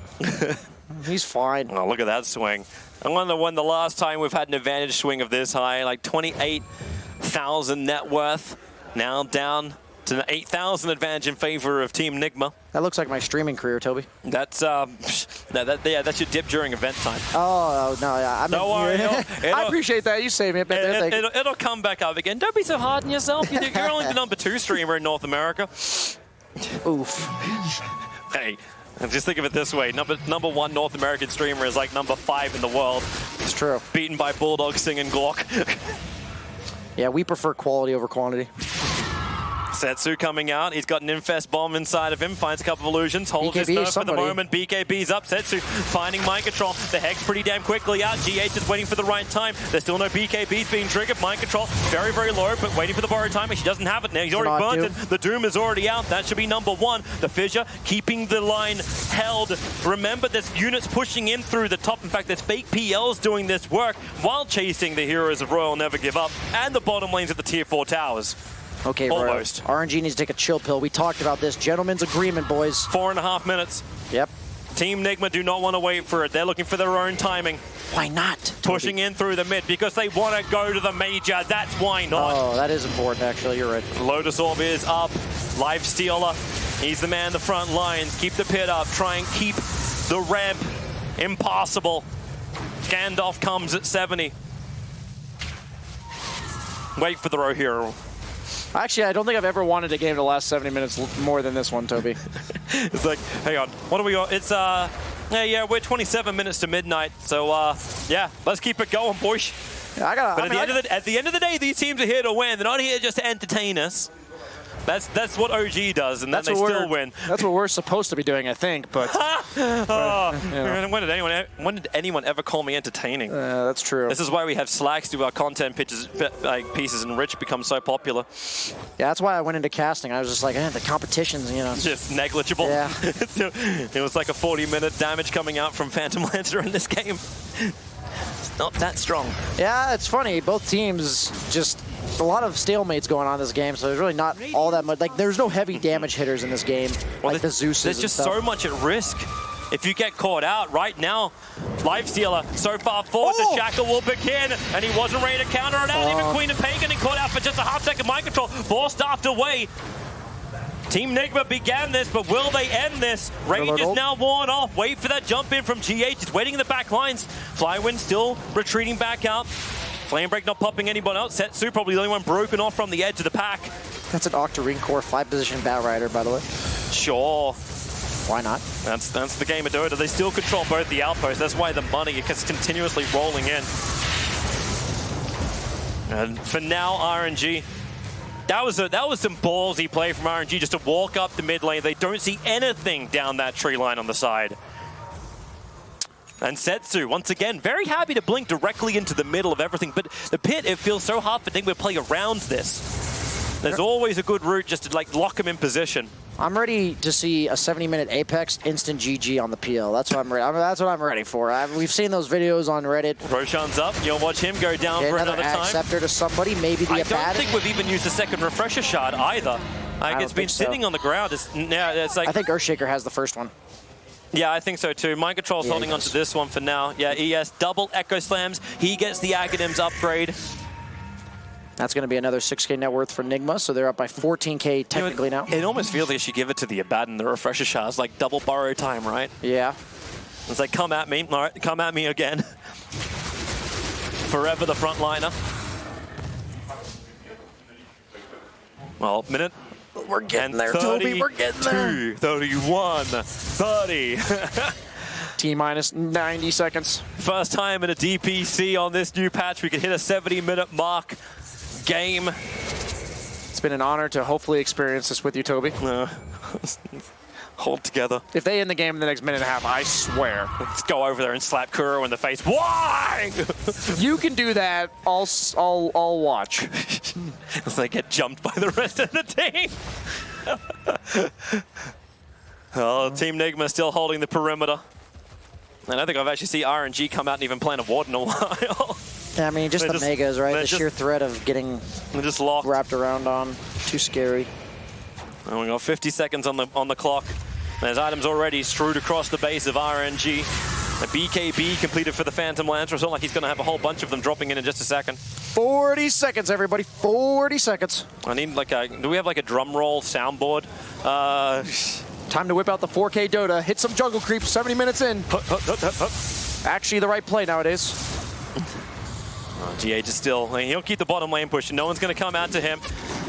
He's fine. Oh, look at that swing. I wonder when the last time we've had an advantage swing of this high, 28,000 net worth. Now down to an 8,000 advantage in favor of Team Nigma. That looks like my streaming career, Toby. That's that's your dip during event time. Oh no, yeah. Don't worry. I appreciate that. You saved me a bit there. It'll come back up again. Don't be so hard on yourself. You're only the #2 streamer in North America. Oof. Hey. Just think of it this way: number 1 North American streamer is number 5 in the world. It's true. Beaten by Bulldog singing Glock. Yeah, we prefer quality over quantity. Setsu coming out. He's got an Infest bomb inside of him. Finds a couple of illusions. Holds his BKB, nerf for the somebody. moment. BKB's up. Setsu finding mind control. The Hex pretty damn quickly out. GH is waiting for the right time. There's still no BKBs being triggered. Mind control very, very low, but waiting for the borrowed timing. She doesn't have it now. He's already burnt it. The Doom is already out. That should be number 1. The Fissure keeping the line held. Remember, there's units pushing in through the top. In fact, there's fake PLs doing this work while chasing the heroes of Royal Never Give Up and the bottom lanes at the tier 4 towers. Okay, almost. RNG needs to take a chill pill. We talked about this. Gentleman's agreement, boys. 4.5 minutes. Yep. Team Nigma do not want to wait for it. They're looking for their own timing. Why not? Pushing in through the mid because they want to go to the major. That's why not. Oh, that is important, actually. You're right. Lotus Orb is up. Lifestealer. He's the man in the front lines. Keep the pit up. Try and keep the ramp impossible. Gandalf comes at 70. Wait for the row hero. Actually, I don't think I've ever wanted a game to last 70 minutes more than this one, Toby. It's hang on. What do we got? It's, yeah, we're 27 minutes to midnight. So, yeah, let's keep it going, boys. Yeah, But at the end of the day, these teams are here to win. They're not here just to entertain us. That's what OG does, and then they still win. That's what we're supposed to be doing, I think. But when did anyone ever call me entertaining? That's true. This is why we have Slacks do our content pieces, and Rich becomes so popular. Yeah, that's why I went into casting. I was just like, the competition's, just negligible. Yeah. It was like a 40-minute damage coming out from Phantom Lancer in this game. It's not that strong. Yeah, it's funny. Both teams just a lot of stalemates going on in this game, so there's really not all that much. There's no heavy damage hitters in this game, the Zeus. There's just so much at risk. If you get caught out right now, Lifestealer so far forward, the Shackle will begin, and he wasn't ready to counter it out. Even Queen of Pain getting caught out for just a half-second mind control. Forced after away. Team Nigma began this, but will they end this? Rage is now worn off. Wait for that jump in from GH. It's waiting in the back lines. Flywind still retreating back out. Flamebreak not popping anyone else. Setsu probably the only one broken off from the edge of the pack. That's an Octarine Core 5-position Batrider, by the way. Sure. Why not? That's the game of Dota. They still control both the outposts. That's why the money is continuously rolling in. And for now, RNG. That was some ballsy play from RNG just to walk up the mid lane. They don't see anything down that tree line on the side. And Setsu, once again, very happy to blink directly into the middle of everything. But the pit, it feels so hard for Nigma to play around this. There's always a good route just to lock him in position. I'm ready to see a 70-minute Apex instant GG on the PL. That's what I'm ready. That's what I'm ready for. We've seen those videos on Reddit. Roshan's up. You'll watch him go down for another time. Scepter to somebody, maybe the I don't think we've even used a second refresher shard either. It's been sitting on the ground. It's like I think Earthshaker has the first one. Yeah, I think so too. Mind Control's holding on to this one for now. Yeah, ES double Echo Slams. He gets the Aghanims upgrade. That's going to be another 6K net worth for Nigma, so they're up by 14K technically now. It almost feels like you should give it to the Abaddon, the refresher shards, like double borrow time, right? Yeah. It's like, come at me. All right, come at me again. Forever the frontliner. Well, minute. We're getting there, Toby. We're getting there. 31, 30. T-minus 90 seconds. First time in a DPC on this new patch, we can hit a 70-minute mark game. It's been an honor to hopefully experience this with you, Toby. Hold together. If they end the game in the next minute and a half, I swear. Let's go over there and slap Kuro in the face. Why? You can do that. I'll watch. As they get jumped by the rest of the team. Oh, Team Nigma still holding the perimeter. I don't think I've actually seen RNG come out and even plant a ward in a while. Yeah, I mean, just the megas, right? The sheer threat of getting just locked. Wrapped around on. Too scary. And we got 50 seconds on the clock. There's items already strewed across the base of RNG. A BKB completed for the Phantom Lancer. It's not like he's going to have a whole bunch of them dropping in just a second. 40 seconds, everybody. 40 seconds. I need like a... Do we have like a drum roll soundboard? Time to whip out the 4K Dota. Hit some jungle creep. 70 minutes in. Actually, the right play nowadays. GH is still... I mean, he'll keep the bottom lane pushing. No one's going to come out to him.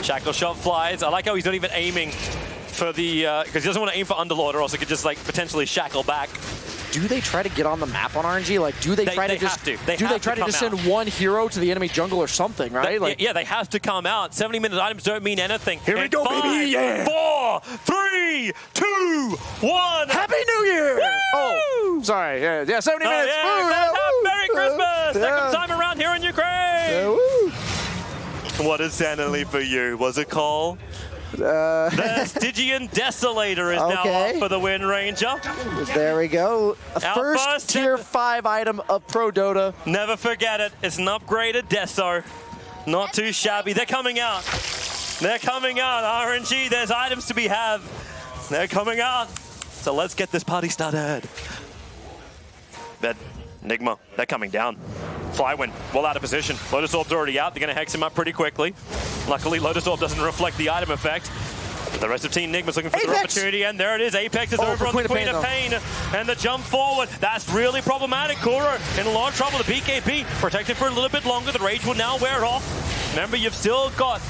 Shackle shot flies. I like how he's not even aiming for the... Because he doesn't want to aim for Underlord, or else he could just like potentially shackle back. Do they try to get on the map on RNG? Like, do they try to just... They do they try to just send one hero to the enemy jungle or something, right? Yeah, they have to come out. 70-minute items don't mean anything. Here we go, baby! Yeah! 4, 3, 2, 1. Happy New Year! Woo! Oh, sorry. Yeah, 70 minutes. Yeah, Merry Christmas! Yeah. Second time around here in Ukraine! What did Santa leave for you? Was it Cole? The Stygian Desolator is now up for the win, Ranger. There we go. First tier 5 item of Pro Dota. Never forget it. It's an upgraded Deso. Not too shabby. They're coming out. They're coming out. RNG, there's items to be had. They're coming out. So let's get this party started. Nigma, they're coming down. Flywin, well out of position. Lotus Orb's already out. They're going to hex him up pretty quickly. Luckily, Lotus Orb doesn't reflect the item effect. The rest of Team Nigma's looking for their opportunity, and there it is. Apex is over on the Queen of Pain, and the jump forward. That's really problematic. Kuro in a lot of trouble. The BKB protected for a little bit longer. The rage will now wear off. Remember, you've still got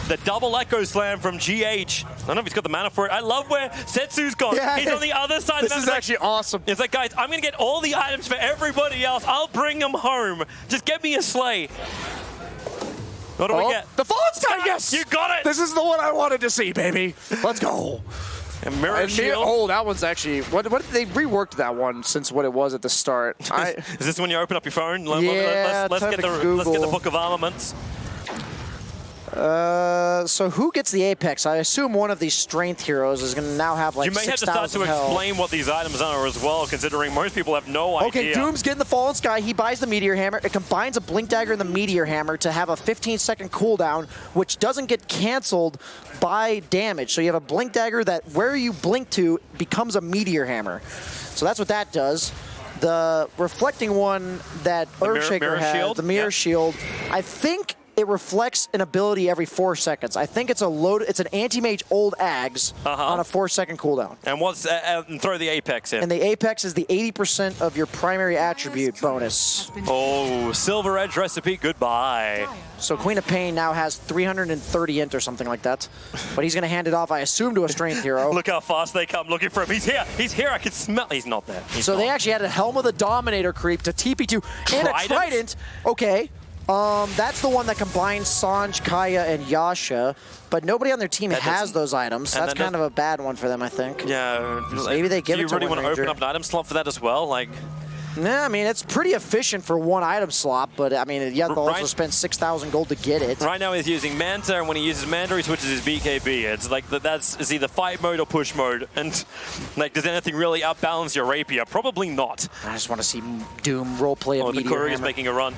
the double Echo Slam from GH. I don't know if he's got the mana for it. I love where Setsu's gone. Yeah, he's on the other side. This is actually awesome. It's like, guys, I'm going to get all the items for everybody else. I'll bring them home. Just get me a sleigh. What do we get? The Fallen Sky, yes! You got it! This is the one I wanted to see, baby. Let's go. And Mirror Shield. Oh, that one's actually... What they reworked that one since what it was at the start. Is this when you open up your phone? Yeah, let's get the Book of Armaments. So who gets the Apex? I assume one of these strength heroes is going to now have like 6,000 You may have to start to explain what these items are as well, considering most people have no idea. Okay, Doom's getting the Fallen Sky. He buys the Meteor Hammer. It combines a Blink Dagger and the Meteor Hammer to have a 15-second cooldown, which doesn't get canceled by damage. So you have a Blink Dagger that where you blink to becomes a Meteor Hammer. So that's what that does. The reflecting one that Earthshaker has, the Mirror Shield, I think it reflects an ability every 4 seconds. I think it's it's an anti-mage old Ags on a 4-second cooldown. And throw the Apex in. And the Apex is the 80% of your primary attribute bonus. Oh, Silver Edge recipe, goodbye. So Queen of Pain now has 330 int or something like that. But he's going to hand it off, I assume, to a strength hero. Look how fast they come looking for him. He's here. He's here. I can smell. He's not there. They actually had a Helm of the Dominator creep to TP2 and a Trident. Okay. That's the one that combines Sanj, Kaya, and Yasha, but nobody on their team has those items. That's kind of a bad one for them, I think. Yeah. So maybe they give it to Do you really want to open up an item slot for that as well? Like, nah, I mean, it's pretty efficient for one item slot, but I mean, you have to also spend 6,000 gold to get it. Right now he's using Manta, and when he uses Manta, he switches his BKB. It's like it's either fight mode or push mode. And like, does anything really outbalance your Rapier? Probably not. I just want to see Doom roleplay a Meteor the Courier's Hammer. making a run.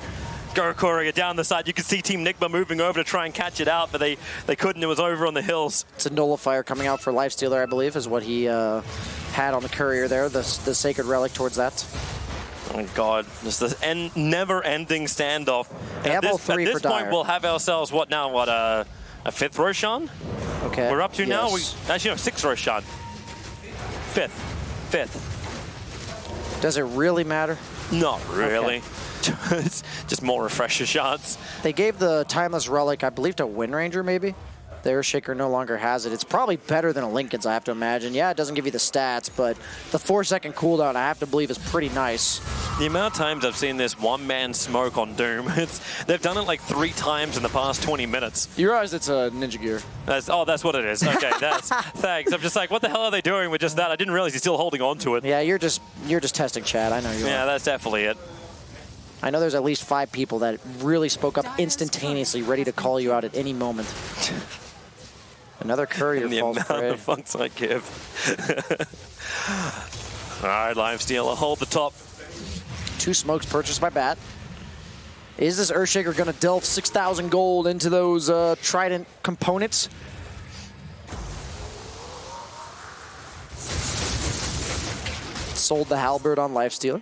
Go Courier down the side. You can see Team Nigma moving over to try and catch it out, but they couldn't. It was over on the hills. It's a Nullifier coming out for Lifestealer, I believe, is what he had on the Courier there, the Sacred Relic towards that. Oh my God, just this never-ending standoff. They have all three at for this point, Dire. we'll have ourselves, what now, a fifth Roshan? Okay. We're up to now? Yes. Actually, no, sixth Roshan. Fifth. Does it really matter? Not really. It's just more refresher shots. They gave the Timeless Relic, I believe, to Wind Ranger, maybe? The Earthshaker no longer has it. It's probably better than a Lincoln's, I have to imagine. Yeah, it doesn't give you the stats, but the 4-second cooldown, I have to believe, is pretty nice. The amount of times I've seen this one-man smoke on Doom, they've done it like 3 times in the past 20 minutes. You realize it's a Ninja Gear. That's what it is. Okay, thanks. I'm just like, what the hell are they doing with just that? I didn't realize he's still holding on to it. Yeah, you're just testing chat. I know you Yeah, are. that's definitely it. I know there's at least 5 people that really spoke up instantaneously, ready to call you out at any moment. Another courier The falls amount prey. of fucks I give. All right, Lifestealer, hold the top. 2 smokes purchased by Bat. Is this Earthshaker going to delve 6,000 gold into those Trident components? Sold the Halberd on Lifestealer.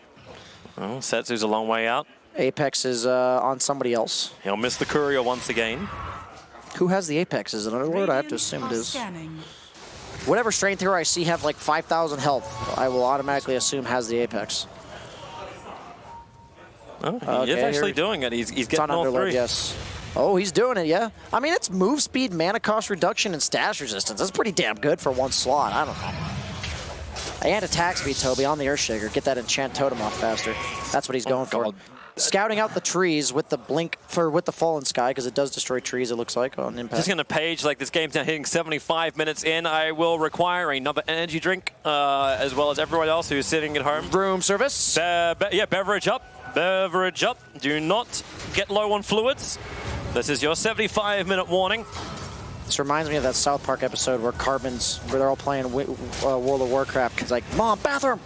Oh, Setsu's a long way out. Apex is on somebody else. He'll miss the courier once again. Who has the Apex? Is it Underlord? I have to assume it is. Scanning. Whatever Strength hero I see have like 5,000 health, I will automatically assume has the Apex. Oh, he Okay, is actually here- doing it. He's It's getting on all Underlord, 3. yes. Oh, he's doing it, yeah. I mean, it's move speed, mana cost reduction, and stash resistance. That's pretty damn good for one slot. I don't know. And attack speed, Toby, on the Earthshaker. Get that enchant totem off faster. That's what he's going for. God. Scouting out the trees with the blink with the fallen sky, because it does destroy trees, it looks like, on impact. Just going to page, like this game's now hitting 75 minutes in. I will require another energy drink, as well as everyone else who's sitting at home. Room service. Yeah, beverage up. Beverage up. Do not get low on fluids. This is your 75-minute warning. This reminds me of that South Park episode where where they're all playing World of Warcraft. It's like, Mom, bathroom!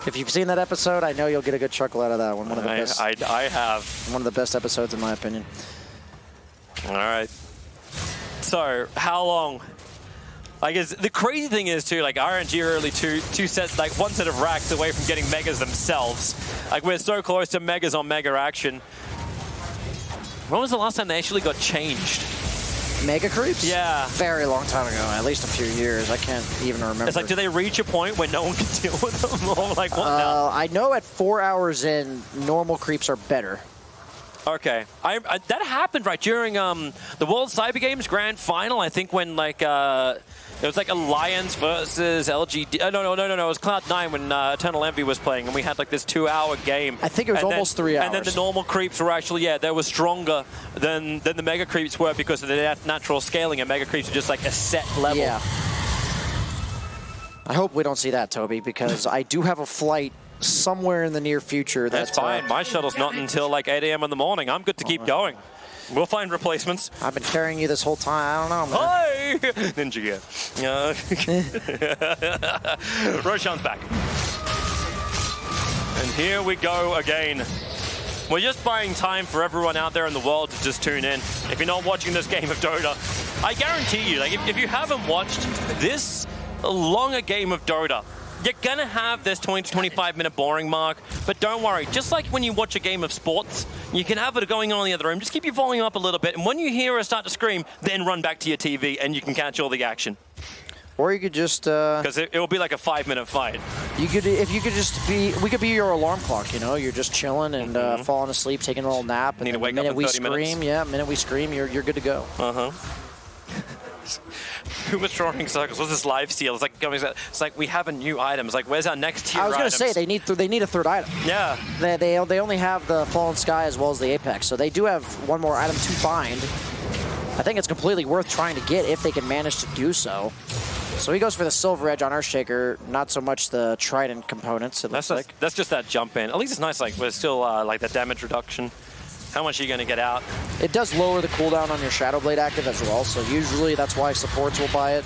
If you've seen that episode, I know you'll get a good chuckle out of that one. One of the best. I have. One of the best episodes, in my opinion. All right. So, how long? I guess the crazy thing is too, like RNG are only two sets, like one set of racks away from getting megas themselves. Like we're so close to megas on mega action. When was the last time they actually got changed? Mega creeps? Yeah. Very long time ago, at least a few years. I can't even remember. It's like, do they reach a point where no one can deal with them? Or like, what now? I know at 4 hours in, normal creeps are better. Okay, that happened right during the World Cyber Games Grand Final. I think when like it was like Alliance versus LGD. No, it was Cloud9 when Eternal Envy was playing, and we had like this 2-hour game. I think it was almost 3 hours. And then the normal creeps were actually they were stronger than the mega creeps were because of the natural scaling, and mega creeps were just like a set level. Yeah. I hope we don't see that, Toby, because I do have a flight somewhere in the near future. That's fine. My shuttle's not until like 8 a.m. in the morning. I'm good to keep going. We'll find replacements. I've been carrying you this whole time. I don't know, man. Hi! Ninja gear. Roshan's back. And here we go again. We're just buying time for everyone out there in the world to just tune in. If you're not watching this game of Dota, I guarantee you, like if you haven't watched this longer game of Dota, you're gonna have this 20 to 25 minute boring mark, but don't worry. Just like when you watch a game of sports, you can have it going on in the other room. Just keep your volume up a little bit, and when you hear her start to scream, then run back to your TV and you can catch all the action. Or you could just because it will be like a 5-minute fight. we could be your alarm clock, you know. You're just chilling and falling asleep, taking a little nap, and Need to then wake the up minute in we 30 minutes. scream, minute we scream, you're good to go. Who was drawing circles? What's this live steal? It's like we have a new item. It's like, where's our next tier? I was gonna items? say they need a third item. Yeah. They only have the Fallen Sky as well as the Apex, so they do have one more item to find. I think it's completely worth trying to get if they can manage to do so. So he goes for the Silver Edge on Earthshaker, not so much the Trident components, it looks like. That's just that jump in. At least it's nice, like, we're still, like, that damage reduction. How much are you going to get out? It does lower the cooldown on your Shadow Blade active as well, so usually that's why supports will buy it.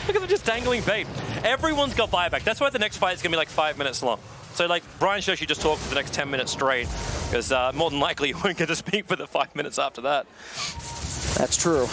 Look at them just dangling bait. Everyone's got buyback. That's why the next fight is going to be like 5 minutes long. So, like, Brian should just talk for the next 10 minutes straight, because more than likely you won't get to speak for the 5 minutes after that. That's true.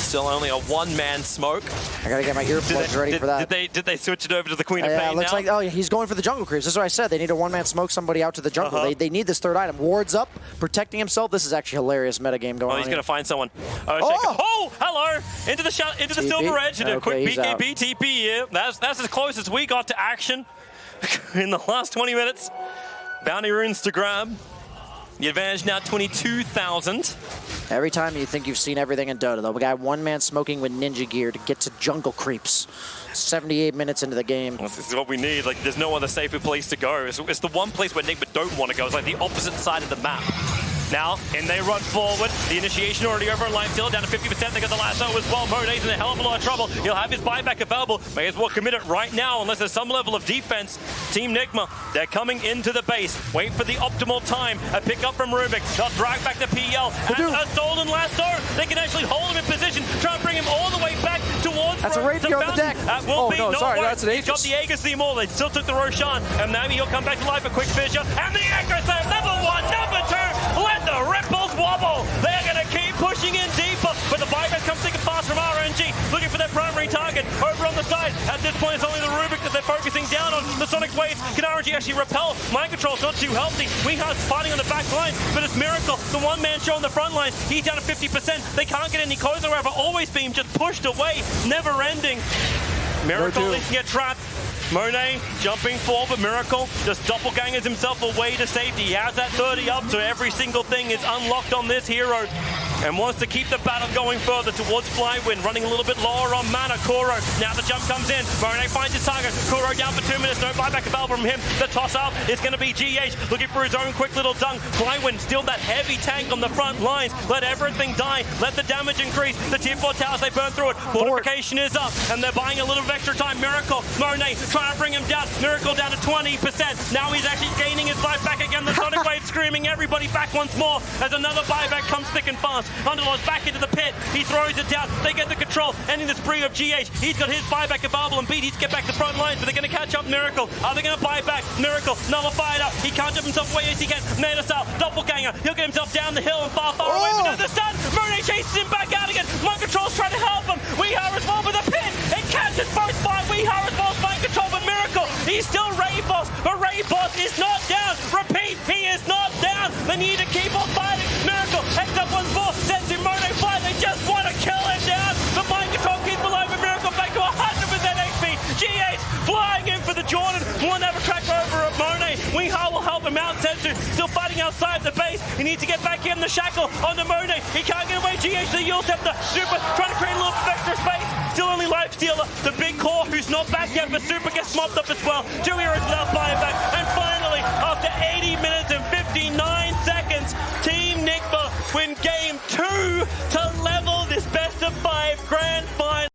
Still only a one-man smoke. I gotta get my earplugs ready for that. Did they switch it over to the Queen of Yeah, Pain it looks now? like, oh, yeah, he's going for the jungle creeps. That's what I said. They need a one-man smoke somebody out to the jungle. They need this third item. Wards up, protecting himself. This is actually hilarious metagame going on. He's here. going to find someone. Oh, hello! Into the Silver Edge and a quick he's out. BKB TP here. That's as close as we got to action in the last 20 minutes. Bounty runes to grab. The advantage now 22,000. Every time you think you've seen everything in Dota, though, we got one man smoking with ninja gear to get to jungle creeps. 78 minutes into the game. Well, this is what we need. Like, there's no other safer place to go. It's the one place where Nigma don't want to go. It's like the opposite side of the map. Now, and they run forward. The initiation already over on Lifesteal, down to 50%. They got the lasso as well. Monet's in a hell of a lot of trouble. He'll have his buyback available. May as well commit it right now, unless there's some level of defense. Team Nigma, they're coming into the base. Wait for the optimal time. A pick up from Rubik. They'll drag back the PL. And a Solon lasso. They can actually hold him in position, try and bring him all the way back towards That's a Rapier on the deck. That will be no, sorry, that's an He's got the Aegis theme all. They still took the Roshan. And maybe he'll come back to life. A quick fissure. And the Echo Slam. Number one, number two. Let the Ripples wobble. They're going to keep pushing in deeper, but the buyback comes thick and fast from RNG, looking for their primary target over on the side. At this point, it's only the Rubik that they're focusing down on. The Sonic Waves, can RNG actually repel? Mind control's not too healthy. Weehar's fighting on the back line, but it's Miracle, the one-man show on the front line. He's down to 50%. They can't get any closer, however. Always being just pushed away, never ending. Miracle can get trapped. Monet jumping forward, but Miracle just doppelgangers himself away to safety. He has that 30 up, so every single thing is unlocked on this hero. And wants to keep the battle going further towards Flywind, running a little bit lower on mana. Kuro, now the jump comes in. Monet finds his target. Kuro down for 2 minutes, no buyback available from him. The toss up is going to be GH, looking for his own quick little dunk. Flywind, still that heavy tank on the front lines. Let everything die, let the damage increase. The tier 4 towers, they burn through it. Fortification is up, and they're buying a little bit of extra time. Miracle, Monet trying to bring him down. Miracle down to 20%. Now he's actually gaining his life back again. The Sonic Wave screaming everybody back once more as another buyback comes thick and fast. Underlord's back into the pit. He throws it down. They get the control. Ending the spree of GH. He's got his buyback available and BT's get back to front lines, but they're going to catch up Miracle. Are they going to buy back? Miracle nullified up. He can't jump himself away as he can. Nana style. Doppelganger. He'll get himself down the hill and far away. But the stun. Monet chases him back out again. Mind control's trying to help him. Weehar as well with a pin. It catches both by Weehar as well as mind control, but Miracle. He's still Ray Boss, but Ray Boss is not down. Repeat, he is not down. They need to keep on fighting. Miracle heads up once more, sends him Monet fly. They just want to kill him down. The mind control keeps alive, but Miracle back to 100% HP. GH flying in for the Jordan. One never crack over at Monet. Weehar will help him out. Sensu still fighting outside the base. He needs to get back in the shackle on the Monet. He can't get away. GH the Yule Scepter. Super trying to create a little bit of extra space. Still only life stealer. The big core who's not back yet, but Super gets mopped up as well. 2 heroes without buyback. And finally, after 80 minutes and 59 seconds, Team Nigma win game 2 to